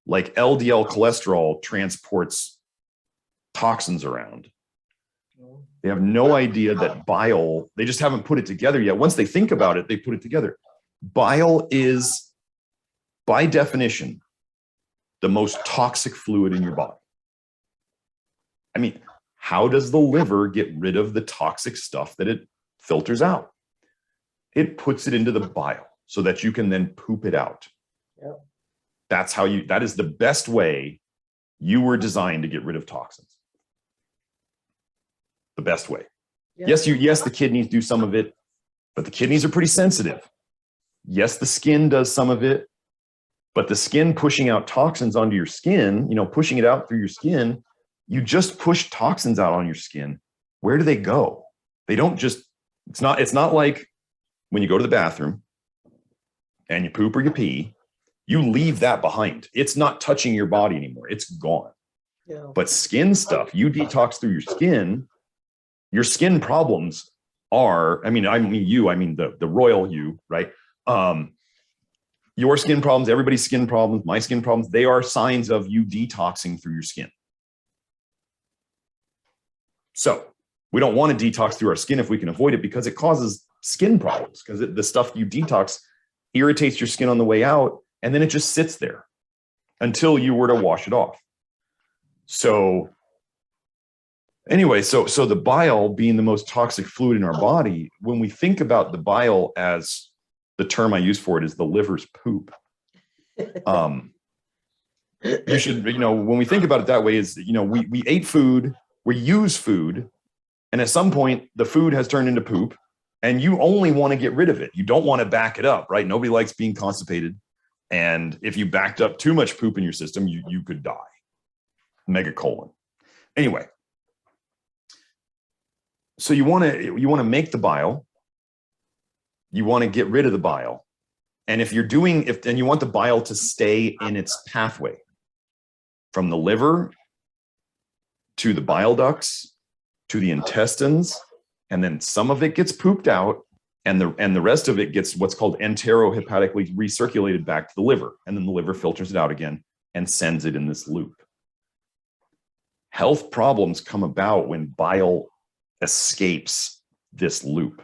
like LDL cholesterol transports toxins around. They have no idea that bile, they just haven't put it together yet. Once they think about it, they put it together. Bile is, by definition, the most toxic fluid in your body. I mean, how does the liver get rid of the toxic stuff that it filters out? It puts it into the bile. so that you can then poop it out. Yep. That is the best way you were designed to get rid of toxins. The best way. Yep. Yes, the kidneys do some of it, but the kidneys are pretty sensitive. Yes, the skin does some of it, but the skin pushing out toxins onto your skin, pushing it out through your skin, you just push toxins out on your skin. Where do they go? They don't just, it's not like when you go to the bathroom and you poop or you pee, you leave that behind. It's not touching your body anymore. It's gone. Yeah. But skin stuff, you detox through your skin problems are, I mean the royal you, right? Your skin problems, everybody's skin problems, my skin problems, they are signs of you detoxing through your skin. So we don't want to detox through our skin if we can avoid it, because it causes skin problems, because the stuff you detox irritates your skin on the way out, and then it just sits there until you were to wash it off. So anyway, so the bile being the most toxic fluid in our body, when we think about the bile, as the term I use for it is the liver's poop. You should, when we think about it that way, is, we ate food, we use food, and at some point the food has turned into poop, and you only want to get rid of it. You don't want to back it up, right? Nobody likes being constipated. And if you backed up too much poop in your system, you could die. Megacolon. Anyway, so you want to make the bile. You want to get rid of the bile. And and you want the bile to stay in its pathway from the liver to the bile ducts to the intestines, and then some of it gets pooped out, and the rest of it gets what's called enterohepatically recirculated back to the liver, and then the liver filters it out again and sends it in this loop. Health problems come about when bile escapes this loop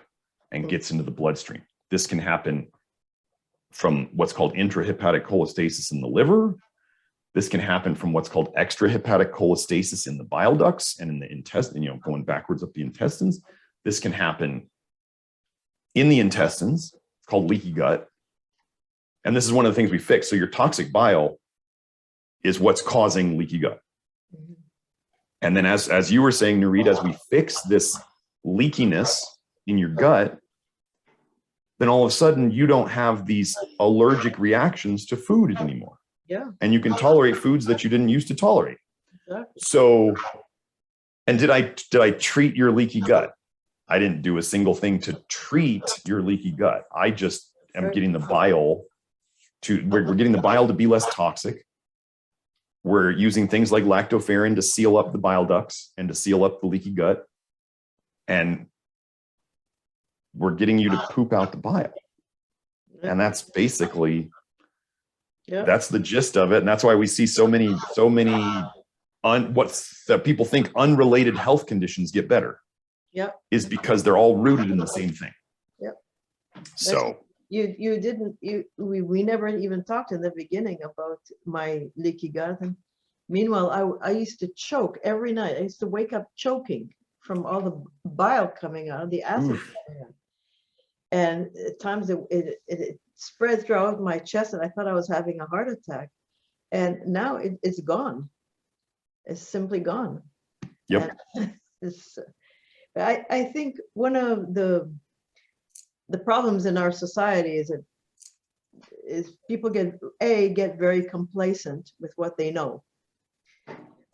and gets into the bloodstream. This can happen from what's called intrahepatic cholestasis in the liver. This can happen from what's called extrahepatic cholestasis in the bile ducts and in the intestine, going backwards up the intestines. This can happen in the intestines. It's called leaky gut. And this is one of the things we fix. So your toxic bile is what's causing leaky gut. And then as you were saying, Nurit, as we fix this leakiness in your gut, then all of a sudden you don't have these allergic reactions to food anymore. Yeah. And you can tolerate foods that you didn't used to tolerate. Exactly. So, and did I treat your leaky gut? I didn't do a single thing to treat your leaky gut. I just am getting the bile we're getting the bile to be less toxic. We're using things like lactoferrin to seal up the bile ducts and to seal up the leaky gut. And we're getting you to poop out the bile. And that's basically, that's the gist of it. And that's why we see so many that people think unrelated health conditions get better. Yep. Is because they're all rooted in the same thing. Yep. So we never even talked in the beginning about my leaky gut. And meanwhile, I used to choke every night. I used to wake up choking from all the bile coming out, the acid coming out. And at times it spread throughout my chest, and I thought I was having a heart attack. And now it's gone. It's simply gone. Yep. I think one of the problems in our society is people get very complacent with what they know,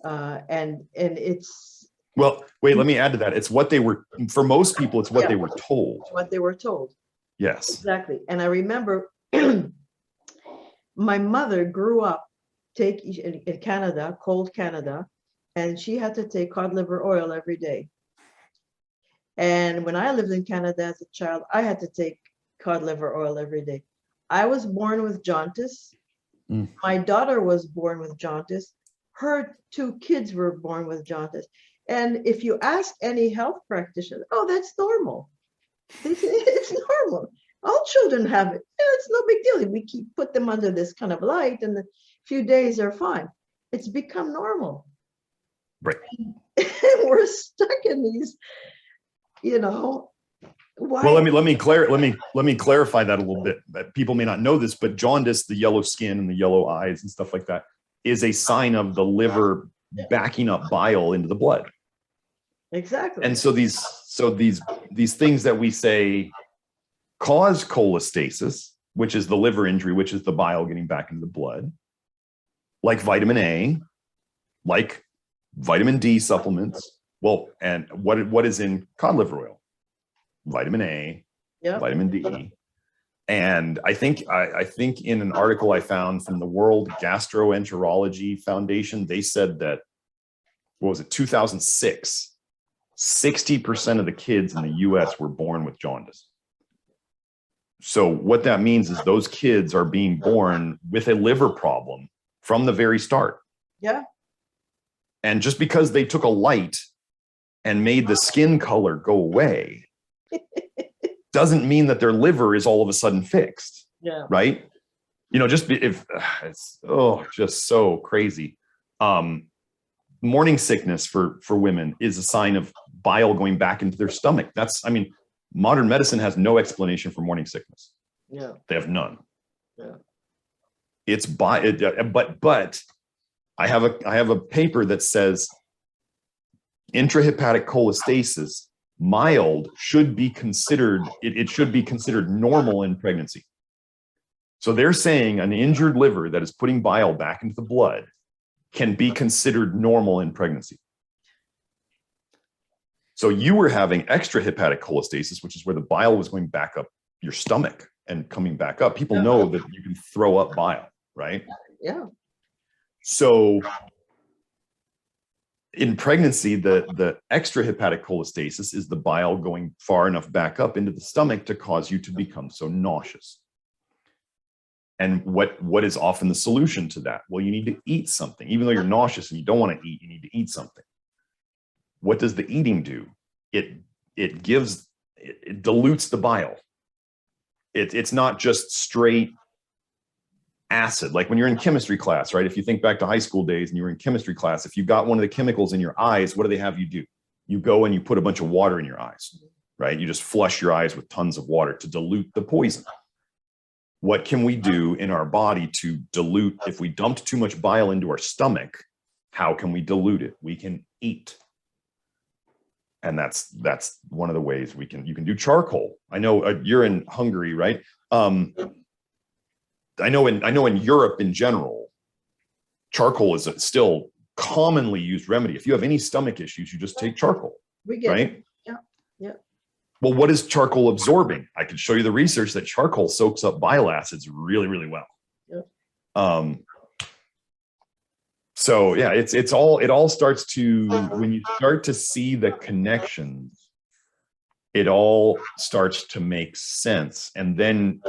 and it's, well, wait, let me add to that. It's what they were, for most people, it's what they were told. What they were told. Yes. Exactly. And I remember my mother grew up in Canada, cold Canada, and she had to take cod liver oil every day. And when I lived in Canada as a child, I had to take cod liver oil every day. I was born with jaundice. My daughter was born with jaundice. Her 2 kids were born with jaundice. And if you ask any health practitioner, oh, that's normal. They say, it's normal. All children have it. It's no big deal. We put them under this kind of light, and a few days are fine. It's become normal. Right. And we're stuck in these, Why? Well, let me clarify that a little bit. People may not know this, but jaundice, the yellow skin and the yellow eyes and stuff like that, is a sign of the liver backing up bile into the blood. Exactly. And so these things that we say cause cholestasis, which is the liver injury, which is the bile getting back into the blood, like vitamin A, like vitamin D supplements. Well, and what is in cod liver oil? Vitamin A, Yeah. vitamin D. And I think in an article I found from the World Gastroenterology Foundation, they said that, what was it, 2006, 60% of the kids in the US were born with jaundice. So what that means is those kids are being born with a liver problem from the very start. Yeah. And just because they took a light and made the skin color go away doesn't mean that their liver is all of a sudden fixed. Yeah. Right. You know, if it's, just so crazy. Morning sickness for women is a sign of bile going back into their stomach. Modern medicine has no explanation for morning sickness. Yeah. They have none. Yeah. It's but I have a paper that says intrahepatic cholestasis, mild, should be considered, it should be considered normal in pregnancy. So they're saying an injured liver that is putting bile back into the blood can be considered normal in pregnancy. So you were having extrahepatic cholestasis, which is where the bile was going back up your stomach and coming back up. People know that you can throw up bile, right? Yeah. So in pregnancy, the extrahepatic cholestasis is the bile going far enough back up into the stomach to cause you to become so nauseous. And what is often the solution to that? Well, you need to eat something. Even though you're nauseous and you don't want to eat, you need to eat something. What does the eating do? It dilutes the bile. It's not just straight acid. Like when you're in chemistry class, right? If you think back to high school days and you were in chemistry class, if you got one of the chemicals in your eyes, what do they have you do? You go and you put a bunch of water in your eyes, right? You just flush your eyes with tons of water to dilute the poison. What can we do in our body to dilute? If we dumped too much bile into our stomach, how can we dilute it? We can eat. And that's one of the ways you can do charcoal. I know you're in Hungary, right? I know in Europe in general, charcoal is a still commonly used remedy. If you have any stomach issues, you just take charcoal, right? Yeah. Yeah. Well, what is charcoal absorbing? I can show you the research that charcoal soaks up bile acids really, really well. Yeah. So yeah, it all starts to, when you start to see the connections, it all starts to make sense. And then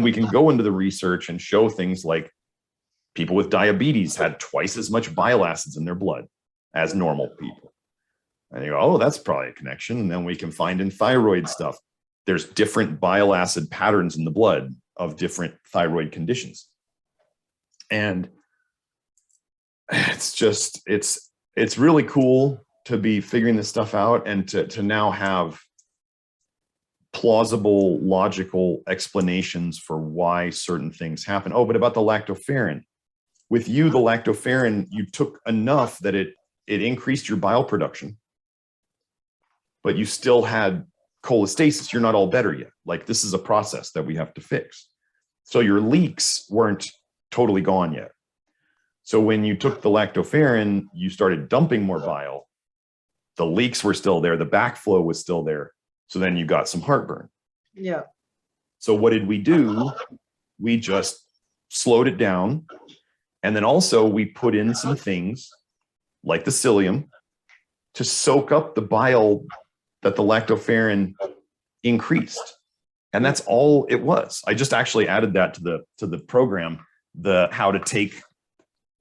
we can go into the research and show things like people with diabetes had twice as much bile acids in their blood as normal people. And you go, oh, that's probably a connection. And then we can find in thyroid stuff, there's different bile acid patterns in the blood of different thyroid conditions. And it's really cool to be figuring this stuff out and to now have plausible, logical explanations for why certain things happen. Oh, but about the lactoferrin. With you, the lactoferrin, you took enough that it increased your bile production, but you still had cholestasis. You're not all better yet. Like, this is a process that we have to fix. So your leaks weren't totally gone yet. So when you took the lactoferrin, you started dumping more bile. The leaks were still there. The backflow was still there. So then you got some heartburn. Yeah. So what did we do? We just slowed it down. And then also we put in some things like the psyllium to soak up the bile that the lactoferrin increased. And that's all it was. I just actually added that to the program, how to take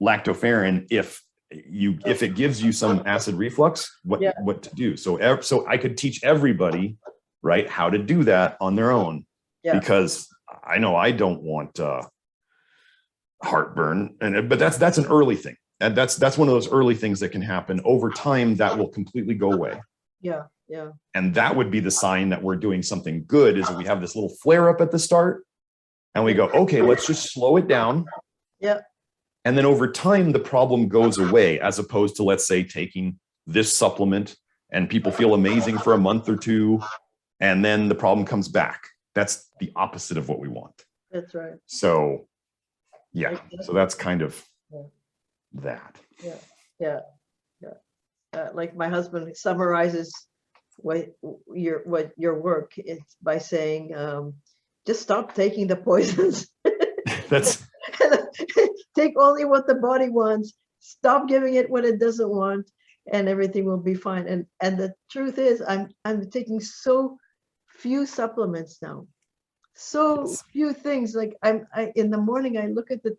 lactoferrin if it gives you some acid reflux, what to do. So I could teach everybody, right, how to do that on their own, because I know I don't want heartburn, but that's an early thing, and that's one of those early things that can happen over time that will completely go away. Yeah. Yeah. And that would be the sign that we're doing something good, is that we have this little flare up at the start and we go, okay, let's just slow it down. Yeah. And then over time, the problem goes away, as opposed to, let's say, taking this supplement and people feel amazing for a month or two, and then the problem comes back. That's the opposite of what we want. That's right. So, yeah. So that's kind of that. Yeah. Yeah. Yeah. Like my husband summarizes what your work is by saying, just stop taking the poisons. That's Take only what the body wants. Stop giving it what it doesn't want, and everything will be fine. And the truth is, I'm taking so few supplements now, so few things. Like I in the morning, I look at the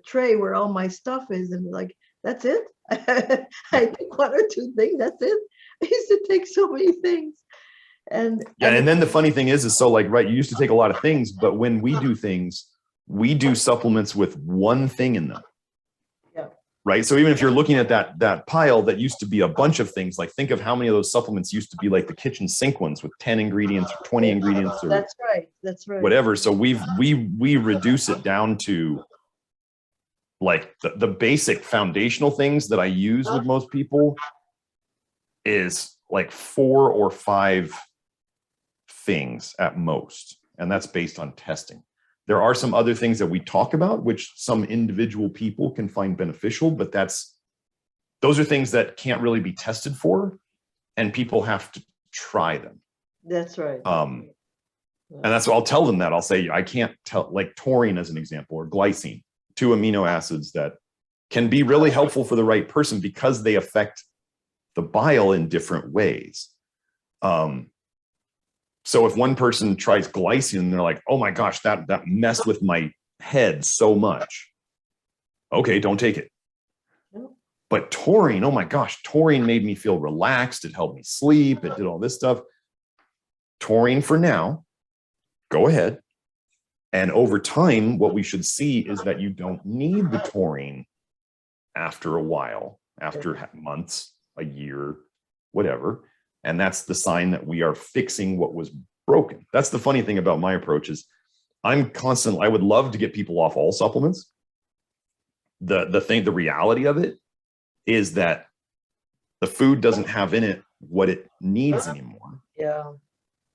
tray where all my stuff is, and like, that's it. I take one or two things. That's it. I used to take so many things. And then the funny thing is so, like, right, you used to take a lot of things, but when we do things, we do supplements with one thing in them. Yeah. Right. So even if you're looking at that pile that used to be a bunch of things, like think of how many of those supplements used to be like the kitchen sink ones with 10 ingredients or 20 ingredients or that's right. Whatever. So we reduce it down to like the basic foundational things that I use with most people is like 4 or 5 things at most. And that's based on testing. There are some other things that we talk about, which some individual people can find beneficial, but those are things that can't really be tested for, and people have to try them. That's right. And that's what I'll tell them that. I'll say, I can't tell, like taurine as an example, or glycine, 2 amino acids that can be really helpful for the right person because they affect the bile in different ways. So if one person tries glycine and they're like, oh my gosh, that messed with my head so much. Okay, don't take it. But taurine, oh my gosh, taurine made me feel relaxed. It helped me sleep. It did all this stuff. Taurine for now, go ahead. And over time, what we should see is that you don't need the taurine after a while, after months, a year, whatever. And that's the sign that we are fixing what was broken. That's the funny thing about my approach is I would love to get people off all supplements. The reality of it is that the food doesn't have in it what it needs anymore. Yeah.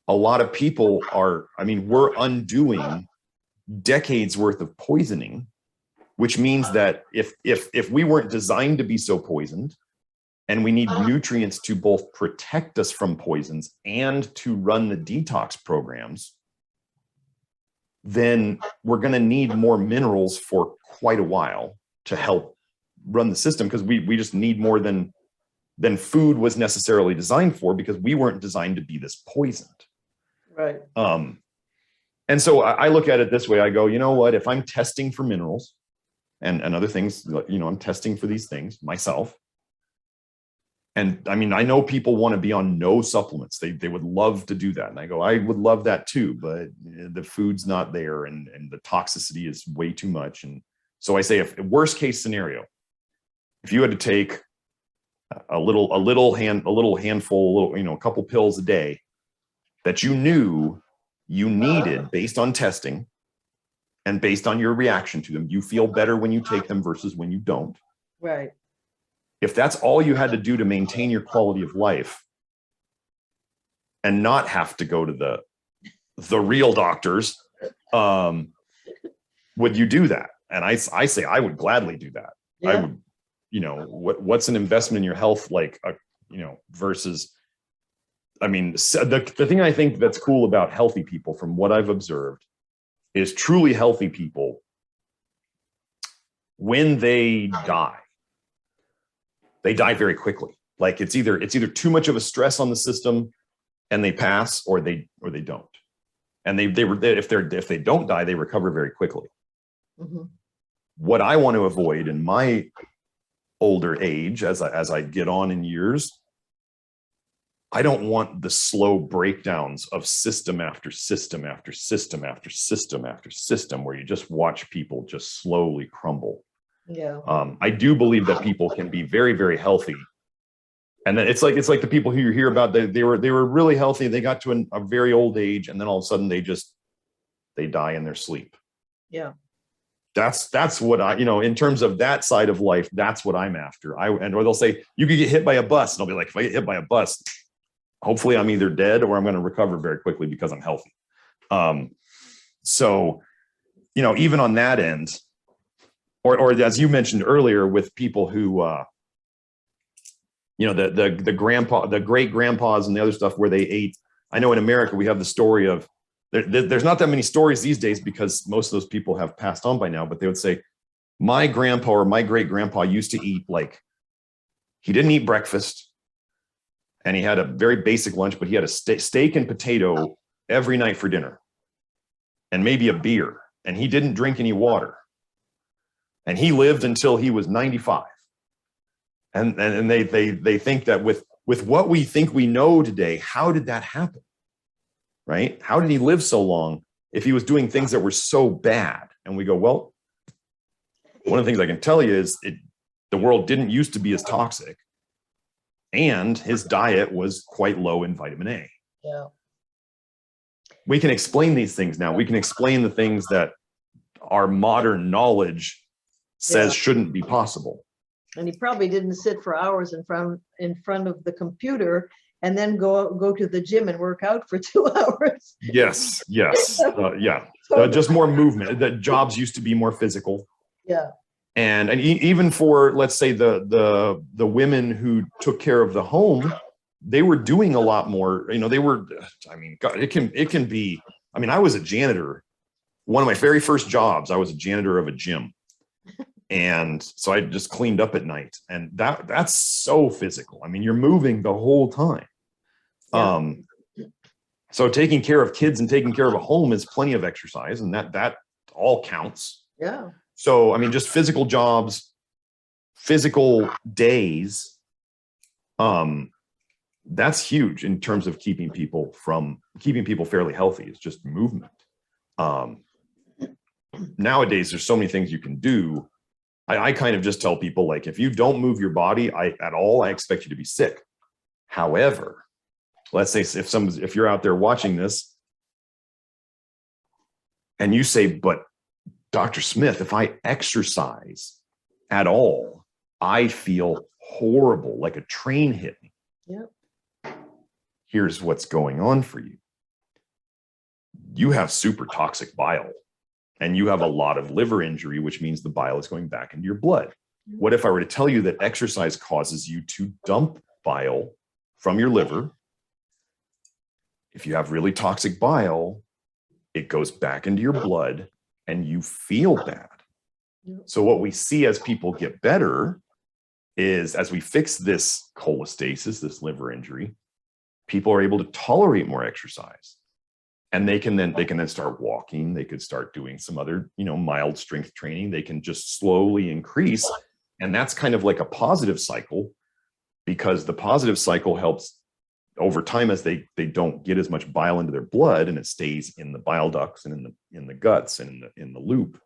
A lot of people we're undoing decades worth of poisoning, which means that if we weren't designed to be so poisoned, and we need nutrients to both protect us from poisons and to run the detox programs, then we're going to need more minerals for quite a while to help run the system, because we just need more than food was necessarily designed for, because we weren't designed to be this poisoned. Right. And so I look at it this way. I go, you know what, if I'm testing for minerals and other things, I'm testing for these things myself. And I mean, I know people want to be on no supplements. They would love to do that. And I go, I would love that too, but the food's not there, and the toxicity is way too much. And so I say, if worst case scenario, if you had to take a couple pills a day that you knew you needed based on testing and based on your reaction to them, you feel better when you take them versus when you don't. Right. If that's all you had to do to maintain your quality of life and not have to go to the real doctors, would you do that? And I say, I would gladly do that. Yeah. I would, what's an investment in your health like, versus, the thing I think that's cool about healthy people from what I've observed is truly healthy people, when they die very quickly. Like it's either too much of a stress on the system and they pass, or they don't. And if they don't die, they recover very quickly. Mm-hmm. What I want to avoid in my older age, as I get on in years, I don't want the slow breakdowns of system after system after system after system after system, where you just watch people just slowly crumble. Yeah. I do believe that people can be very, very healthy And then it's like the people who you hear about, they were really healthy. They got to a very old age, and then all of a sudden they die in their sleep. Yeah. That's what I, in terms of that side of life, that's what I'm after. Or they'll say, you could get hit by a bus. And I'll be like, if I get hit by a bus, hopefully I'm either dead or I'm going to recover very quickly because I'm healthy. So, even on that end, or as you mentioned earlier, with people who, the grandpa, the great grandpas and the other stuff where they ate. I know in America, we have the story of, there's not that many stories these days because most of those people have passed on by now, but they would say, my grandpa or my great grandpa used to eat, like, he didn't eat breakfast and he had a very basic lunch, but he had a steak and potato every night for dinner and maybe a beer, and he didn't drink any water, and he lived until he was 95. And they think that with what we think we know today, how did that happen? Right? How did he live so long if he was doing things that were so bad? And we go, well, one of the things I can tell you is the world didn't used to be as toxic, and his diet was quite low in vitamin A. Yeah. We can explain these things now. We can explain the things that our modern knowledge says shouldn't be possible. And he probably didn't sit for hours in front of the computer and then go to the gym and work out for 2 hours. Yes. Yeah. Just more movement. The jobs used to be more physical. Yeah. And even for, let's say, the women who took care of the home, they were doing a lot more. They were, God, it can be, I was a janitor. One of my very first jobs, I was a janitor of a gym. And so I just cleaned up at night, and that's so physical. You're moving the whole time. Yeah. So taking care of kids and taking care of a home is plenty of exercise, and that all counts. Yeah. So, just physical jobs, physical days, that's huge in terms of keeping people fairly healthy. It's just movement. Nowadays, there's so many things you can do. I kind of just tell people, like, if you don't move your body at all, I expect you to be sick. However, let's say if you're out there watching this and you say, but Dr. Smith, if I exercise at all, I feel horrible, like a train hit me. Yep. Here's what's going on for you. You have super toxic bile, and you have a lot of liver injury, which means the bile is going back into your blood. What if I were to tell you that exercise causes you to dump bile from your liver? If you have really toxic bile, it goes back into your blood and you feel bad. So what we see as people get better is, as we fix this cholestasis, this liver injury, people are able to tolerate more exercise. And they can then start walking. They could start doing some other, mild strength training. They can just slowly increase. And that's kind of like a positive cycle, because the positive cycle helps over time as they don't get as much bile into their blood, and it stays in the bile ducts and in the guts and in the loop.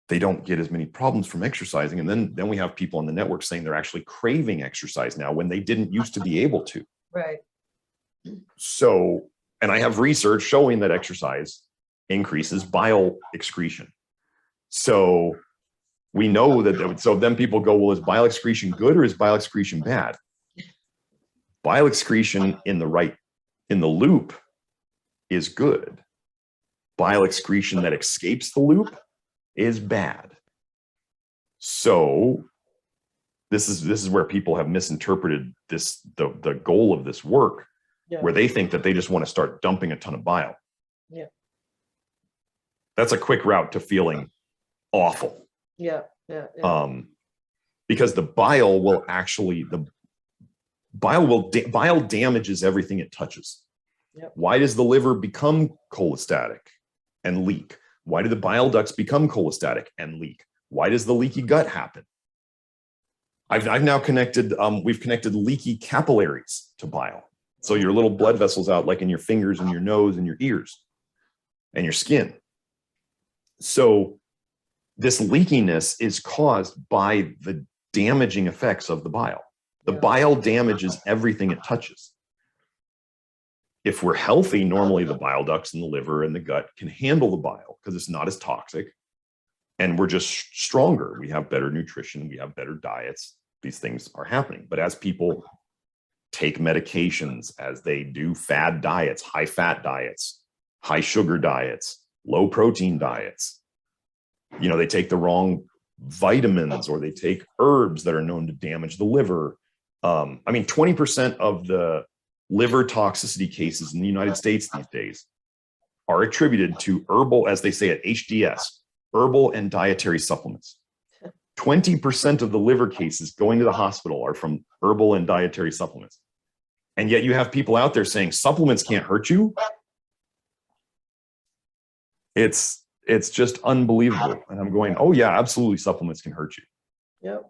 They don't get as many problems from exercising. And then we have people on the network saying they're actually craving exercise now when they didn't used to be able to. Right. So, and I have research showing that exercise increases bile excretion. So we know that, so then people go, well, is bile excretion good or is bile excretion bad? Bile excretion in the loop is good. Bile excretion that escapes the loop is bad. So this is where people have misinterpreted the goal of this work, where they think that they just want to start dumping a ton of bile. Yeah. That's a quick route to feeling awful. Yeah. Because the bile will actually, bile damages everything it touches. Yep. Why does the liver become cholestatic and leak? Why do the bile ducts become cholestatic and leak? Why does the leaky gut happen? I've now connected, we've connected leaky capillaries to bile. So your little blood vessels out, like in your fingers and your nose and your ears and your skin. So this leakiness is caused by the damaging effects of the bile. The Yeah. bile damages everything it touches. If we're healthy, normally the bile ducts in the liver and the gut can handle the bile because it's not as toxic. And we're just stronger. We have better nutrition. We have better diets. These things are happening. But as people take medications, as they do fad diets, high fat diets, high sugar diets, low protein diets, you know, they take the wrong vitamins or they take herbs that are known to damage the liver. I mean, 20% of the liver toxicity cases in the United States these days are attributed to herbal, as they say at HDS, herbal and dietary supplements. 20% of the liver cases going to the hospital are from herbal and dietary supplements. And yet you have people out there saying supplements can't hurt you. It's just unbelievable. And I'm going, oh yeah, absolutely, supplements can hurt you. Yep.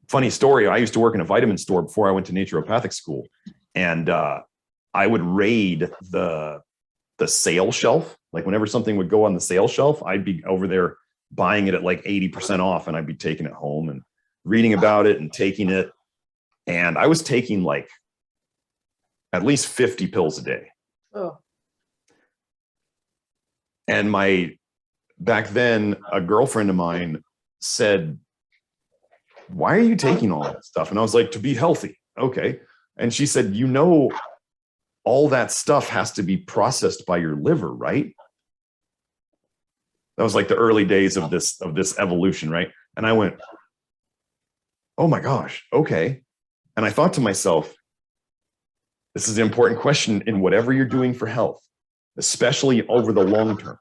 Funny story, I used to work in a vitamin store before I went to naturopathic school. And I would raid the sale shelf. Like whenever something would go on the sale shelf, I'd be over there buying it at like 80% off, and I'd be taking it home and reading about it and taking it. And I was taking like at least 50 pills a day. Oh. And back then, a girlfriend of mine said, why are you taking all that stuff? And I was like, to be healthy. Okay. And she said, you know, all that stuff has to be processed by your liver, right? That was like the early days of this evolution, right? And I went, oh my gosh, okay. And I thought to myself, this is an important question in whatever you're doing for health, especially over the long term.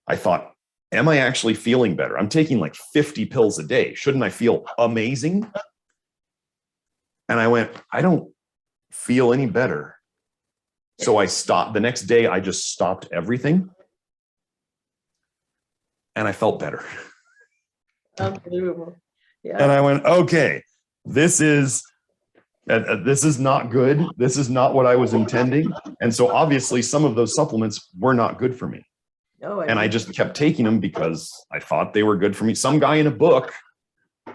I thought, am I actually feeling better? I'm taking like 50 pills a day. Shouldn't I feel amazing? And I went, I don't feel any better. So I stopped. The next day, I just stopped everything. And I felt better. Unbelievable. Yeah. And I went, okay, this is not good. This is not what I was intending. And so obviously some of those supplements were not good for me. No, And I just kept taking them because I thought they were good for me. Some guy in a book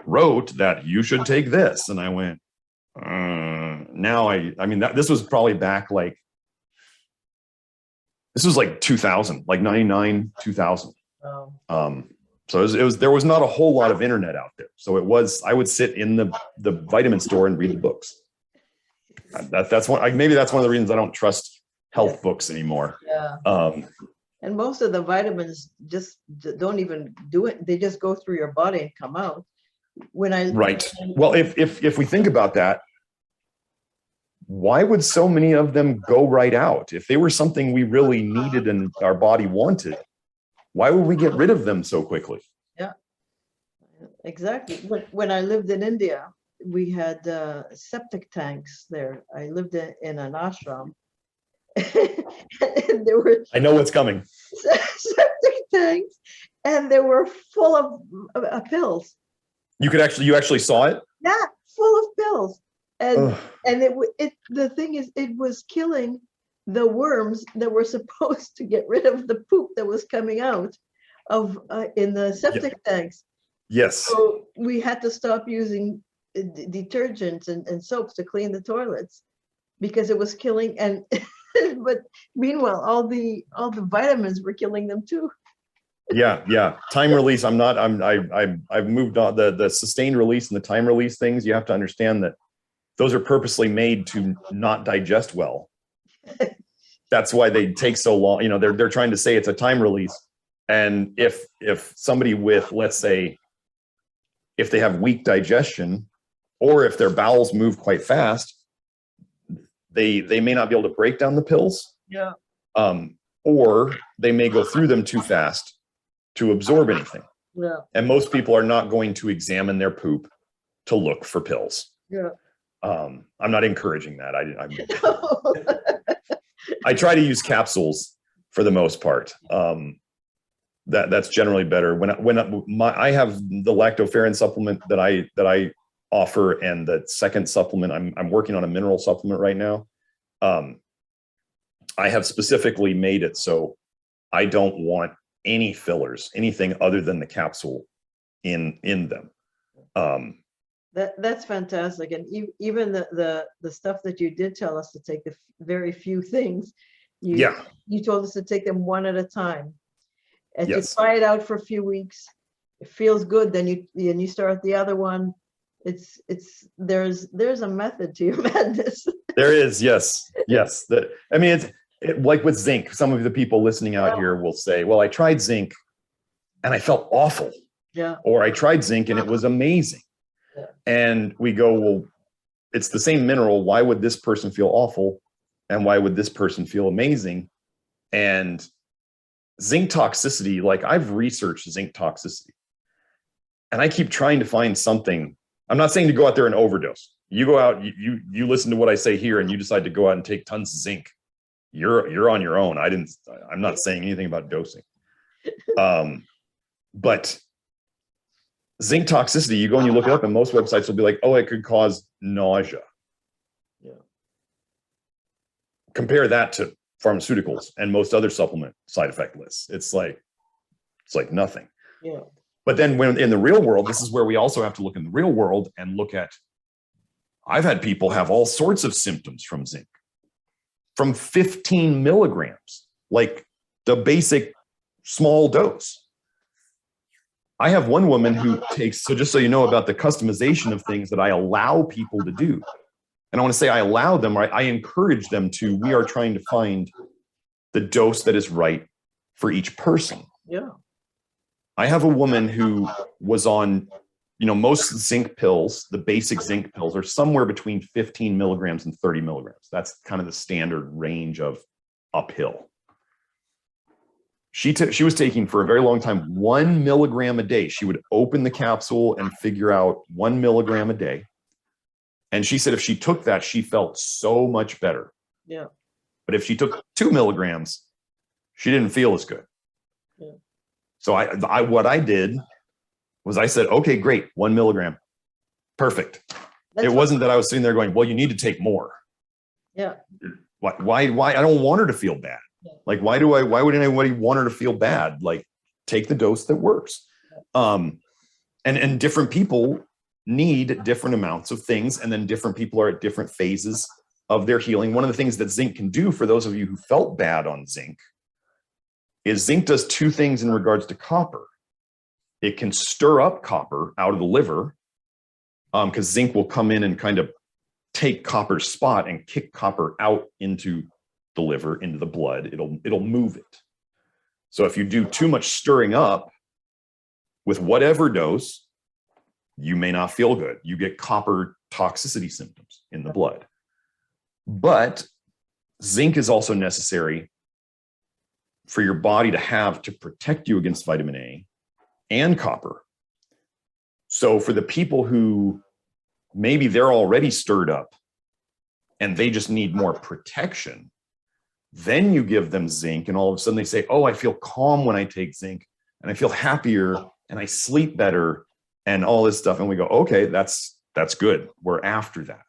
wrote that you should take this. And I went, now I mean, this was probably back like, this was like 2000, like 99, 2000. Oh. So there was not a whole lot of internet out there. So I would sit in the vitamin store and read the books. That's one, maybe that's one of the reasons I don't trust health books anymore. Yeah. And most of the vitamins just don't even do it. They just go through your body and come out. Right. Well, if we think about that, why would so many of them go right out? If they were something we really needed and our body wanted, why would we get rid of them so quickly? Yeah, exactly. When I lived in India, we had septic tanks there. I lived in an ashram. And there were I know what's coming. septic tanks, and they were full of pills. You actually saw it? Yeah, full of pills. And Ugh. and the thing is, it was killing the worms that were supposed to get rid of the poop that was coming out of in the septic tanks. Yes. So we had to stop using detergents and soaps to clean the toilets because it was killing. And but meanwhile, all the vitamins were killing them too. Yeah. Time release. I've moved on. The sustained release and the time release things. You have to understand that those are purposely made to not digest well. That's why they take so long. You know, they're trying to say it's a time release. And if somebody with, let's say, if they have weak digestion, or if their bowels move quite fast, they may not be able to break down the pills. Yeah. Or they may go through them too fast to absorb anything. Yeah. And most people are not going to examine their poop to look for pills. Yeah. I'm not encouraging that. I try to use capsules for the most part. That's generally better. I have the lactoferrin supplement that I offer, and the second supplement, I'm working on a mineral supplement right now. I have specifically made it so I don't want any fillers, anything other than the capsule in them. Um, That's fantastic. And even the stuff that you did tell us to take, the very few things, yeah, you told us to take them one at a time. And you yes, try it out for a few weeks. It feels good, then you start the other one. There's a method to your madness. there is. Yes, yes. That, I mean, like with zinc. Some of the people listening out here will say, "Well, I tried zinc, and I felt awful," Yeah. or "I tried zinc and it was amazing." Yeah. And we go, "Well, it's the same mineral. Why would this person feel awful, and why would this person feel amazing?" And zinc toxicity, like I've researched zinc toxicity, and I keep trying to find something. I'm not saying to go out there and overdose. You go out, you listen to what I say here, and you decide to go out and take tons of zinc. You're on your own. I'm not saying anything about dosing. But zinc toxicity, you go and you look it up, and most websites will be like, "Oh, it could cause nausea." Yeah. Compare that to pharmaceuticals and most other supplement side effect lists. It's like nothing. Yeah. But then when in the real world, this is where we also have to look in the real world and look at, I've had people have all sorts of symptoms from zinc, from 15 milligrams, like the basic small dose. I have one woman who takes, so just so you know about the customization of things that I allow people to do. And I want to say I allow them, I encourage them to, we are trying to find the dose that is right for each person. Yeah. I have a woman who was on, most zinc pills, the basic zinc pills are somewhere between 15 milligrams and 30 milligrams. That's kind of the standard range of uphill. She was taking for a very long time 1 milligram a day. She would open the capsule and figure out 1 milligram a day. And she said if she took that, she felt so much better. Yeah. But if she took 2 milligrams, she didn't feel as good. Yeah. So what I did was I said, okay, great, 1 milligram. Perfect. It wasn't that I was sitting there going, well, you need to take more. Yeah. Why? I don't want her to feel bad. Like, why would anybody want her to feel bad? Like, take the dose that works. And different people need different amounts of things. And then different people are at different phases of their healing. One of the things that zinc can do for those of you who felt bad on zinc is zinc does two things in regards to copper. It can stir up copper out of the liver because zinc will come in and kind of take copper's spot and kick copper out into the liver, into the blood. It'll move it. So if you do too much stirring up with whatever dose, you may not feel good. You get copper toxicity symptoms in the blood. But zinc is also necessary for your body to have to protect you against vitamin A and copper. So for the people who maybe they're already stirred up and they just need more protection, then you give them zinc and all of a sudden they say, oh, I feel calm when I take zinc and I feel happier and I sleep better and all this stuff. And we go, okay, that's good. We're after that.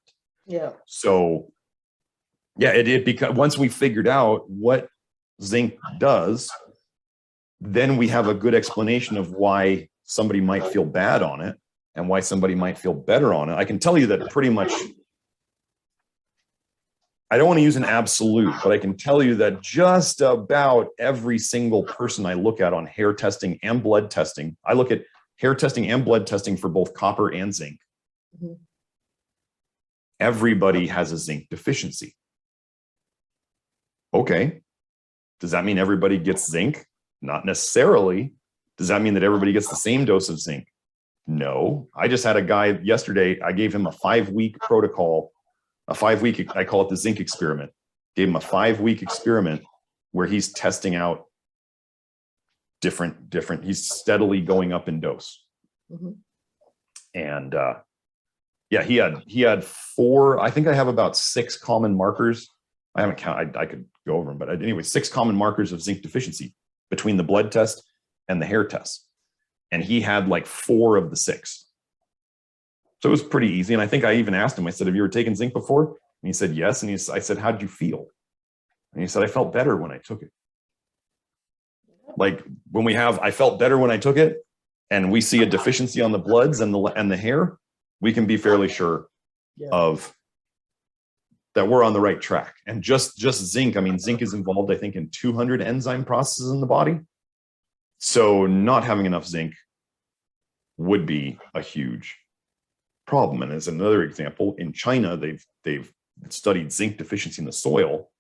Yeah. So yeah, because once we figured out what zinc does, then we have a good explanation of why somebody might feel bad on it and why somebody might feel better on it. I can tell you that pretty much, I don't want to use an absolute, but I can tell you that just about every single person I look at on hair testing and blood testing, I look at hair testing and blood testing for both copper and zinc. Mm-hmm. Everybody has a zinc deficiency. Okay. Does that mean everybody gets zinc? Not necessarily. Does that mean that everybody gets the same dose of zinc? No. I just had a guy yesterday, I gave him a 5-week protocol, a 5-week, I call it the zinc experiment. Gave him a 5-week experiment where he's testing out different, he's steadily going up in dose. Mm-hmm. And yeah, he had 4, I think I have about 6 common markers. I haven't counted, I could go over them, but anyway, 6 common markers of zinc deficiency between the blood test and the hair test. And he had like 4 of the 6. So it was pretty easy. And I think I even asked him, I said, have you ever taken zinc before? And he said, yes. And I said, how'd you feel? And he said, I felt better when I took it. Like when I felt better when I took it, and we see a deficiency on the bloods and the hair, we can be fairly sure of that we're on the right track. And just zinc, I mean, zinc is involved, I think, in 200 enzyme processes in the body. So not having enough zinc would be a huge problem. And as another example, in China, they've studied zinc deficiency in the soil.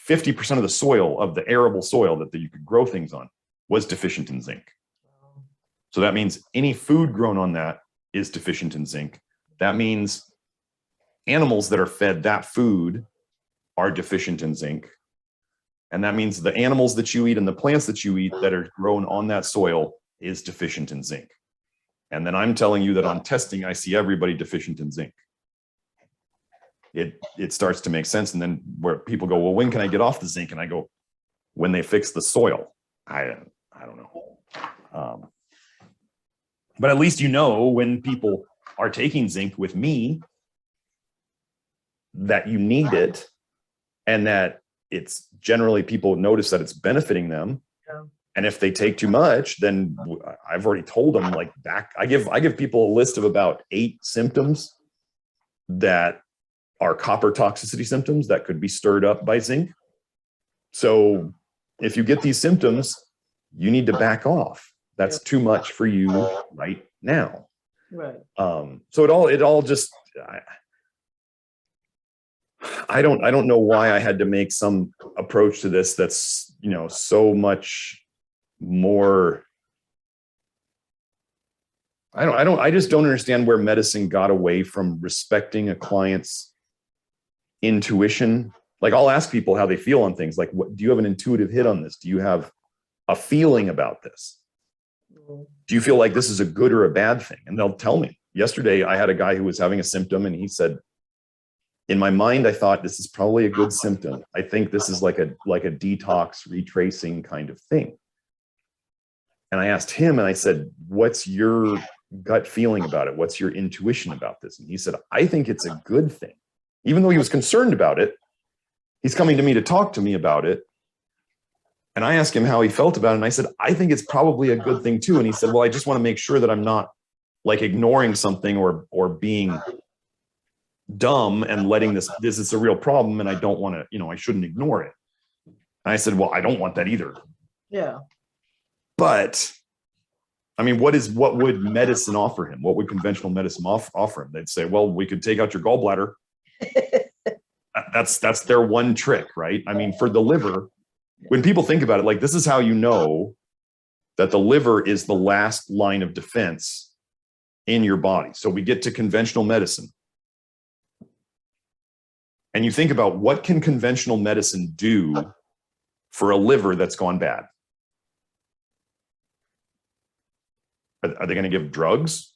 50% of the soil, of the arable soil that you could grow things on, was deficient in zinc. So that means any food grown on that is deficient in zinc. That means animals that are fed that food are deficient in zinc. And that means the animals that you eat and the plants that you eat that are grown on that soil is deficient in zinc. And then I'm telling you that on testing, I see everybody deficient in zinc. It starts to make sense. And then where people go, well, when can I get off the zinc? And I go, when they fix the soil. I don't know. But at least you know when people are taking zinc with me that you need it, and that it's generally people notice that it's benefiting them. Yeah. And if they take too much, then I've already told them, like, I give people a list of about 8 symptoms that are copper toxicity symptoms that could be stirred up by zinc. So if you get these symptoms, you need to back off. That's too much for you right now. Right. So it all just, I don't know why I had to make some approach to this that's, so much more. I just don't understand where medicine got away from respecting a client's intuition. Like, I'll ask people how they feel on things. Like, do you have an intuitive hit on this? Do you have a feeling about this? Do you feel like this is a good or a bad thing? And they'll tell me. Yesterday, I had a guy who was having a symptom, and he said, in my mind, I thought this is probably a good symptom. I think this is like a detox retracing kind of thing. And I asked him, and I said, what's your gut feeling about it? What's your intuition about this? And he said, I think it's a good thing. Even though he was concerned about it, he's coming to me to talk to me about it. And I asked him how he felt about it. And I said, I think it's probably a good thing too. And he said, well, I just want to make sure that I'm not like ignoring something or being dumb and letting this is a real problem. And I don't want to, I shouldn't ignore it. And I said, well, I don't want that either. Yeah. But I mean, what would medicine offer him? What would conventional medicine offer him? They'd say, well, we could take out your gallbladder. That's their one trick, right? I mean, for the liver, when people think about it, like, this is how you know that the liver is the last line of defense in your body. So we get to conventional medicine. And you think about, what can conventional medicine do for a liver that's gone bad? Are they going to give drugs?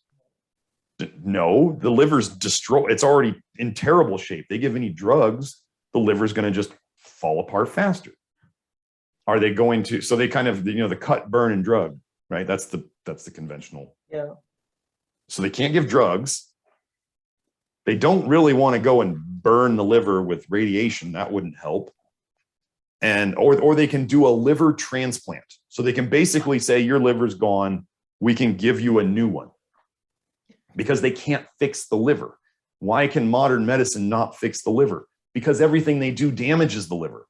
No, the liver's destroyed. It's already in terrible shape. They give any drugs, the liver's going to just fall apart faster. Are they going to, so they kind of, the cut, burn, and drug, right? That's the conventional. Yeah. So they can't give drugs. They don't really want to go and burn the liver with radiation. That wouldn't help. And, or they can do a liver transplant. So they can basically say, your liver's gone. We can give you a new one, because they can't fix the liver. Why can modern medicine not fix the liver? Because everything they do damages the liver.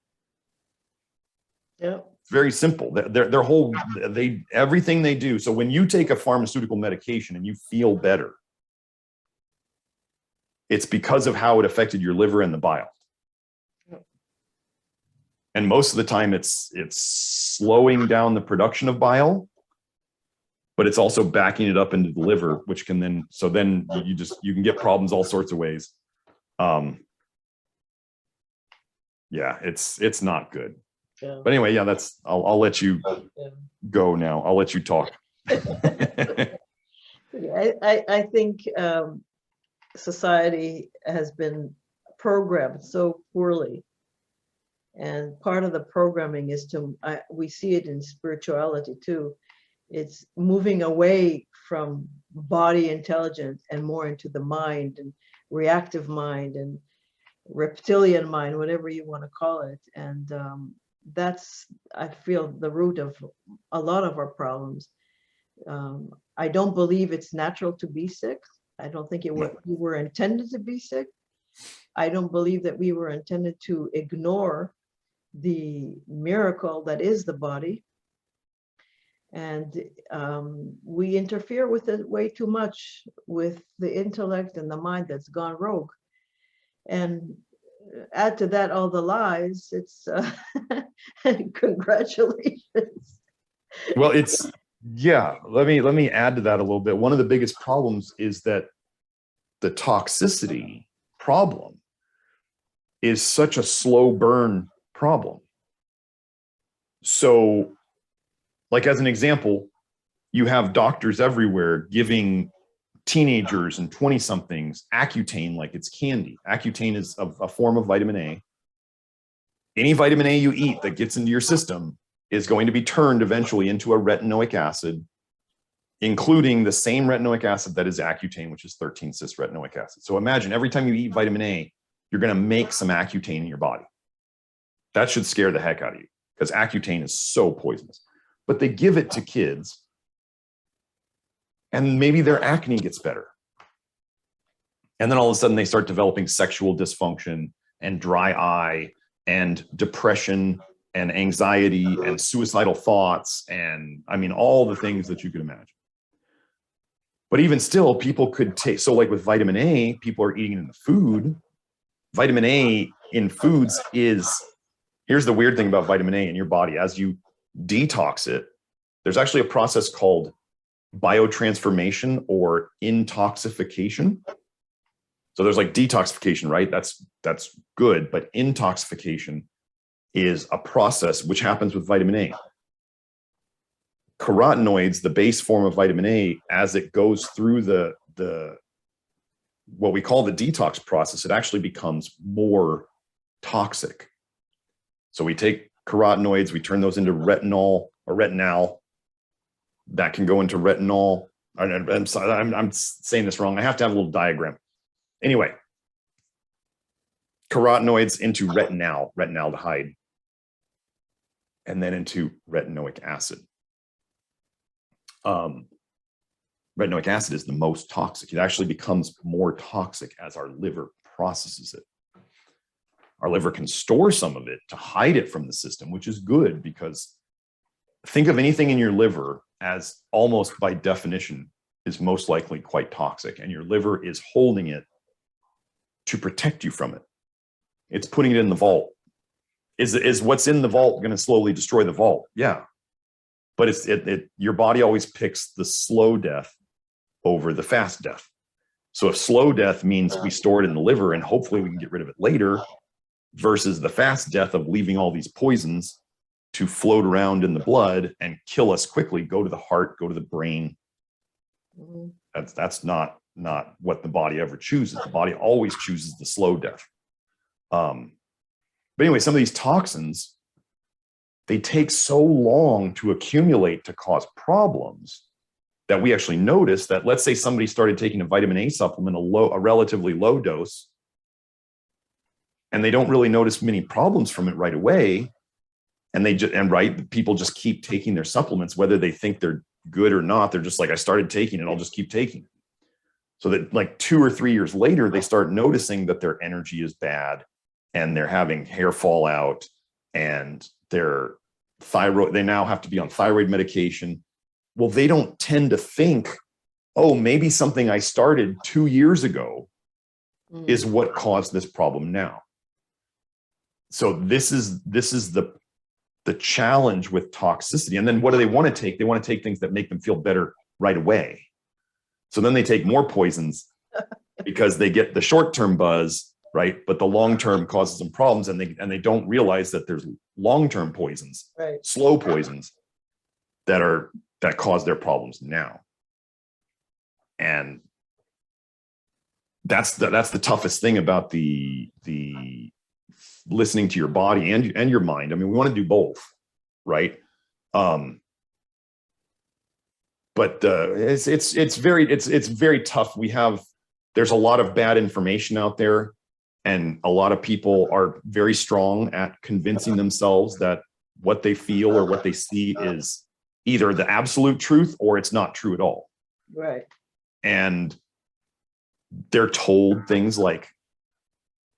Yeah. It's very simple. Their whole, everything they do. So when you take a pharmaceutical medication and you feel better, it's because of how it affected your liver and the bile. And most of the time it's slowing down the production of bile, but it's also backing it up into the liver, which can then, so then you can get problems all sorts of ways. Yeah, it's not good. Yeah. But anyway, yeah, I'll let you go now. I'll let you talk. I think society has been programmed so poorly. And part of the programming is we see it in spirituality too. It's moving away from body intelligence and more into the mind and reactive mind and reptilian mind, whatever you want to call it. And that's, I feel, the root of a lot of our problems. I don't believe it's natural to be sick. I don't think we were intended to be sick. I don't believe that we were intended to ignore the miracle that is the body. And we interfere with it way too much with the intellect and the mind that's gone rogue. And add to that all the lies, it's congratulations. Well, it's, yeah, let me add to that a little bit. One of the biggest problems is that the toxicity problem is such a slow burn problem. So, like as an example, you have doctors everywhere giving teenagers and 20-somethings Accutane like it's candy. Accutane is a form of vitamin A. Any vitamin A you eat that gets into your system is going to be turned eventually into a retinoic acid, including the same retinoic acid that is Accutane, which is 13-cis-retinoic acid. So imagine every time you eat vitamin A, you're going to make some Accutane in your body. That should scare the heck out of you, because Accutane is so poisonous. But they give it to kids, and maybe their acne gets better. And then all of a sudden they start developing sexual dysfunction and dry eye and depression and anxiety and suicidal thoughts. And I mean, all the things that you could imagine. But even still, people could take, so like with vitamin A, people are eating it in the food. Vitamin A in foods is, here's the weird thing about vitamin A in your body. As you detox it, there's actually a process called biotransformation or intoxification. So there's like detoxification, right? That's good, but intoxification is a process which happens with vitamin A. Carotenoids, the base form of vitamin A, as it goes through the what we call the detox process, it actually becomes more toxic. So we take carotenoids, we turn those into retinol or retinal. That can go into retinol. I'm sorry, I'm saying this wrong. I have to have a little diagram. Anyway, carotenoids into retinaldehyde, and then into retinoic acid. Retinoic acid is the most toxic. It actually becomes more toxic as our liver processes it. Our liver can store some of it to hide it from the system, which is good, because think of anything in your liver as almost by definition is most likely quite toxic, and your liver is holding it to protect you from it. It's putting it in the vault. Is what's in the vault going to slowly destroy the vault? Yeah. But your body always picks the slow death over the fast death. So if slow death means we store it in the liver and hopefully we can get rid of it later, versus the fast death of leaving all these poisons to float around in the blood and kill us quickly, go to the heart, go to the brain. That's not what the body ever chooses. The body always chooses the slow death. But anyway, some of these toxins, they take so long to accumulate to cause problems that we actually notice that, let's say somebody started taking a vitamin A supplement, a relatively low dose, and they don't really notice many problems from it right away. And people just keep taking their supplements, whether they think they're good or not. They're just like, I started taking it, I'll just keep taking it. So that like 2 or 3 years later, they start noticing that their energy is bad and they're having hair fall out and their thyroid, they now have to be on thyroid medication. Well, they don't tend to think, oh, maybe something I started 2 years ago is what caused this problem now. So this is the challenge with toxicity. And then what do they want to take? They want to take things that make them feel better right away. So then they take more poisons because they get the short-term buzz, right? But the long-term causes them problems, and they don't realize that there's long-term poisons, right, slow poisons that cause their problems now. And that's the toughest thing about the listening to your body and your mind. I mean, we want to do both, right? But it's very tough. There's a lot of bad information out there, and a lot of people are very strong at convincing themselves that what they feel or what they see is either the absolute truth or it's not true at all. Right. And they're told things like,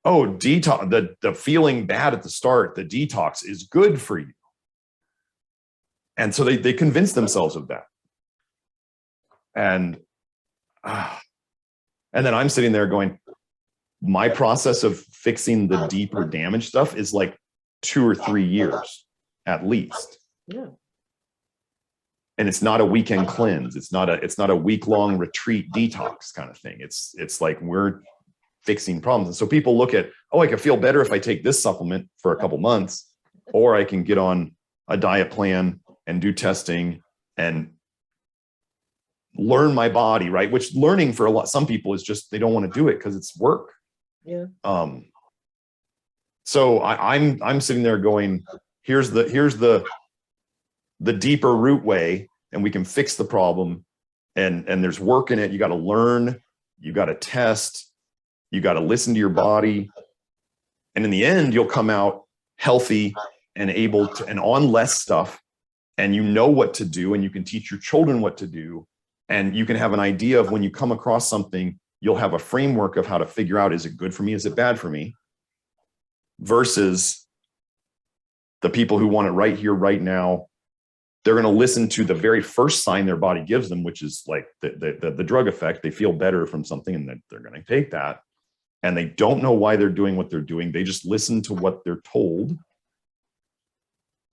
oh, detox, the feeling bad at the start, the detox is good for you. And so they convince themselves of that. And then I'm sitting there going, my process of fixing the deeper damage stuff is like 2 or 3 years at least. Yeah. And it's not a weekend cleanse. It's not a week-long retreat detox kind of thing. It's like we're fixing problems. And so people look at, oh, I can feel better if I take this supplement for a couple months, or I can get on a diet plan and do testing and learn my body, right? Which learning for some people is just, they don't want to do it because it's work. Yeah. So I'm sitting there going, here's the deeper root way, and we can fix the problem. And there's work in it. You got to learn, you got to test, you got to listen to your body. And in the end, you'll come out healthy and able to, and on less stuff. And you know what to do, and you can teach your children what to do. And you can have an idea of when you come across something, you'll have a framework of how to figure out, is it good for me? Is it bad for me? Versus the people who want it right here, right now. They're going to listen to the very first sign their body gives them, which is like the drug effect. They feel better from something, and they're going to take that. And they don't know why they're doing what they're doing. They just listen to what they're told.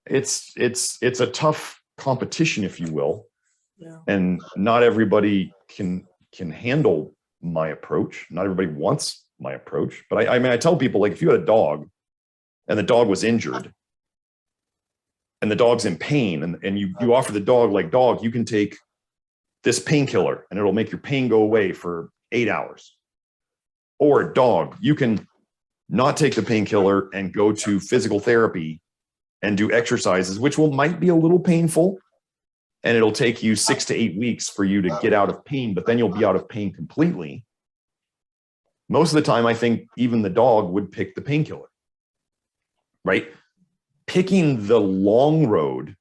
It's a tough competition, if you will. Yeah. And not everybody can handle my approach. Not everybody wants my approach. But I mean, I tell people, like, if you had a dog and the dog was injured and the dog's in pain, and you offer the dog, like, dog, you can take this painkiller and it'll make your pain go away for 8 hours. Or dog, you can not take the painkiller and go to physical therapy and do exercises, which might be a little painful. And it'll take you 6 to 8 weeks for you to get out of pain, but then you'll be out of pain completely. Most of the time, I think even the dog would pick the painkiller, right? Picking the long road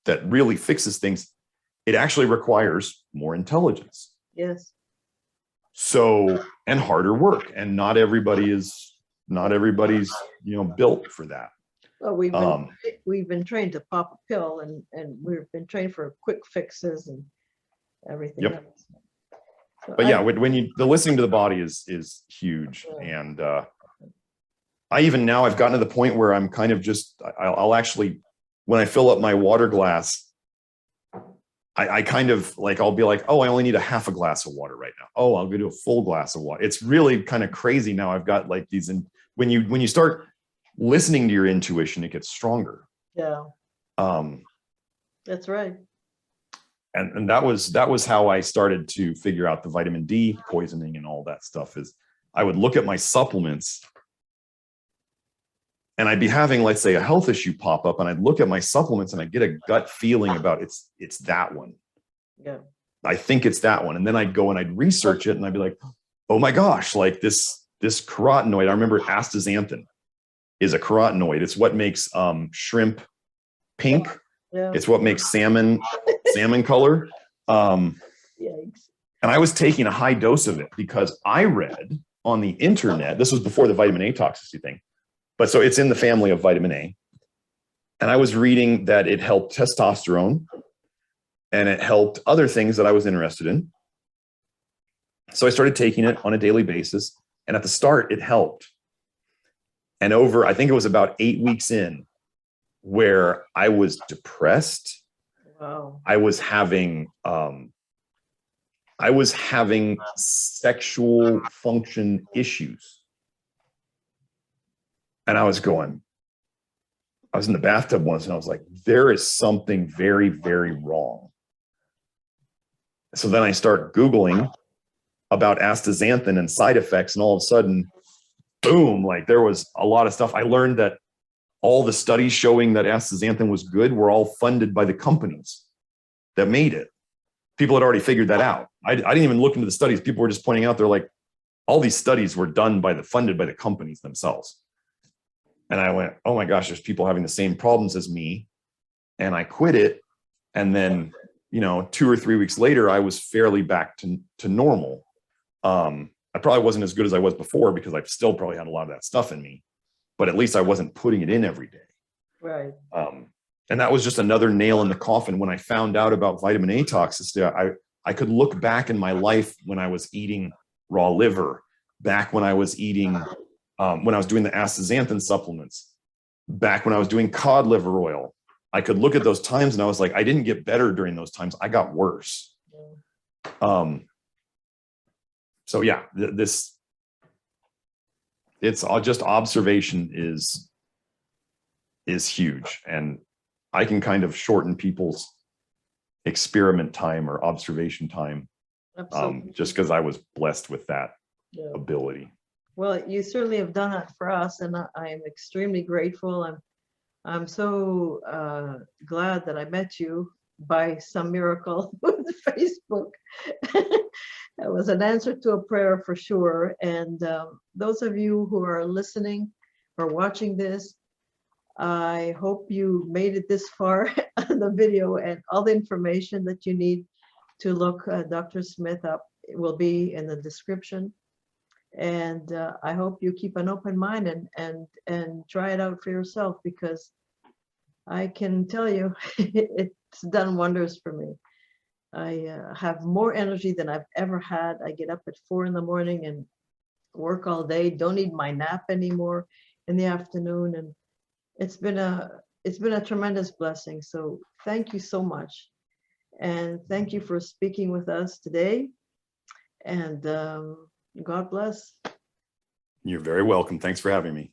that really fixes things, it actually requires more intelligence. Yes. So, and harder work. And not everybody's, built for that. Well, we've been trained to pop a pill, and we've been trained for quick fixes and everything Yep. else. So But yeah, when the listening to the body is huge. And I even now I've gotten to the point where I'm kind of just, I'll actually, when I fill up my water glass, I kind of like, I'll be like, oh, I only need a half a glass of water right now. Oh, I'll go do a full glass of water. It's really kind of crazy now. I've got like these, and when you start listening to your intuition, it gets stronger. Yeah. That's right. And that was how I started to figure out the vitamin D poisoning and all that stuff. Is I would look at my supplements and I'd be having, let's say, a health issue pop up, and I'd look at my supplements and I'd get a gut feeling about it's that one. Yeah. I think it's that one. And then I'd go and I'd research it, and I'd be like, oh my gosh, like this carotenoid. I remember astaxanthin is a carotenoid. It's what makes shrimp pink. Yeah. It's what makes salmon color. Yikes. And I was taking a high dose of it because I read on the internet, this was before the vitamin A toxicity thing, but so it's in the family of vitamin A. And I was reading that it helped testosterone and it helped other things that I was interested in. So I started taking it on a daily basis. And at the start, it helped. And over, I think it was about 8 weeks in, where I was depressed. Wow. I was having sexual function issues. And I was in the bathtub once, and I was like, there is something very, very wrong. So then I start Googling about astaxanthin and side effects, and all of a sudden, boom, like there was a lot of stuff. I learned that all the studies showing that astaxanthin was good were all funded by the companies that made it. People had already figured that out. I didn't even look into the studies. People were just pointing out, they're like, all these studies were funded by the companies themselves. And I went, oh my gosh, there's people having the same problems as me. And I quit it. And then, 2 or 3 weeks later, I was fairly back to normal. I probably wasn't as good as I was before because I still probably had a lot of that stuff in me, but at least I wasn't putting it in every day. Right. And that was just another nail in the coffin. When I found out about vitamin A toxicity, I could look back in my life when I was eating raw liver, back when I was eating, when I was doing the astaxanthin supplements, back when I was doing cod liver oil. I could look at those times and I was like, I didn't get better during those times. I got worse. So yeah, it's all just observation is huge. And I can kind of shorten people's experiment time or observation time, just because I was blessed with that ability. Well, you certainly have done it for us, and I am extremely grateful. I'm so glad that I met you by some miracle with Facebook. It was an answer to a prayer for sure. And those of you who are listening or watching this, I hope you made it this far on the video, and all the information that you need to look Dr. Smith up will be in the description. And I hope you keep an open mind and try it out for yourself, because I can tell you it's done wonders for me. I have more energy than I've ever had. I get up at 4 in the morning and work all day, don't need my nap anymore in the afternoon. And it's been a tremendous blessing. So thank you so much. And thank you for speaking with us today. And God bless. You're very welcome. Thanks for having me.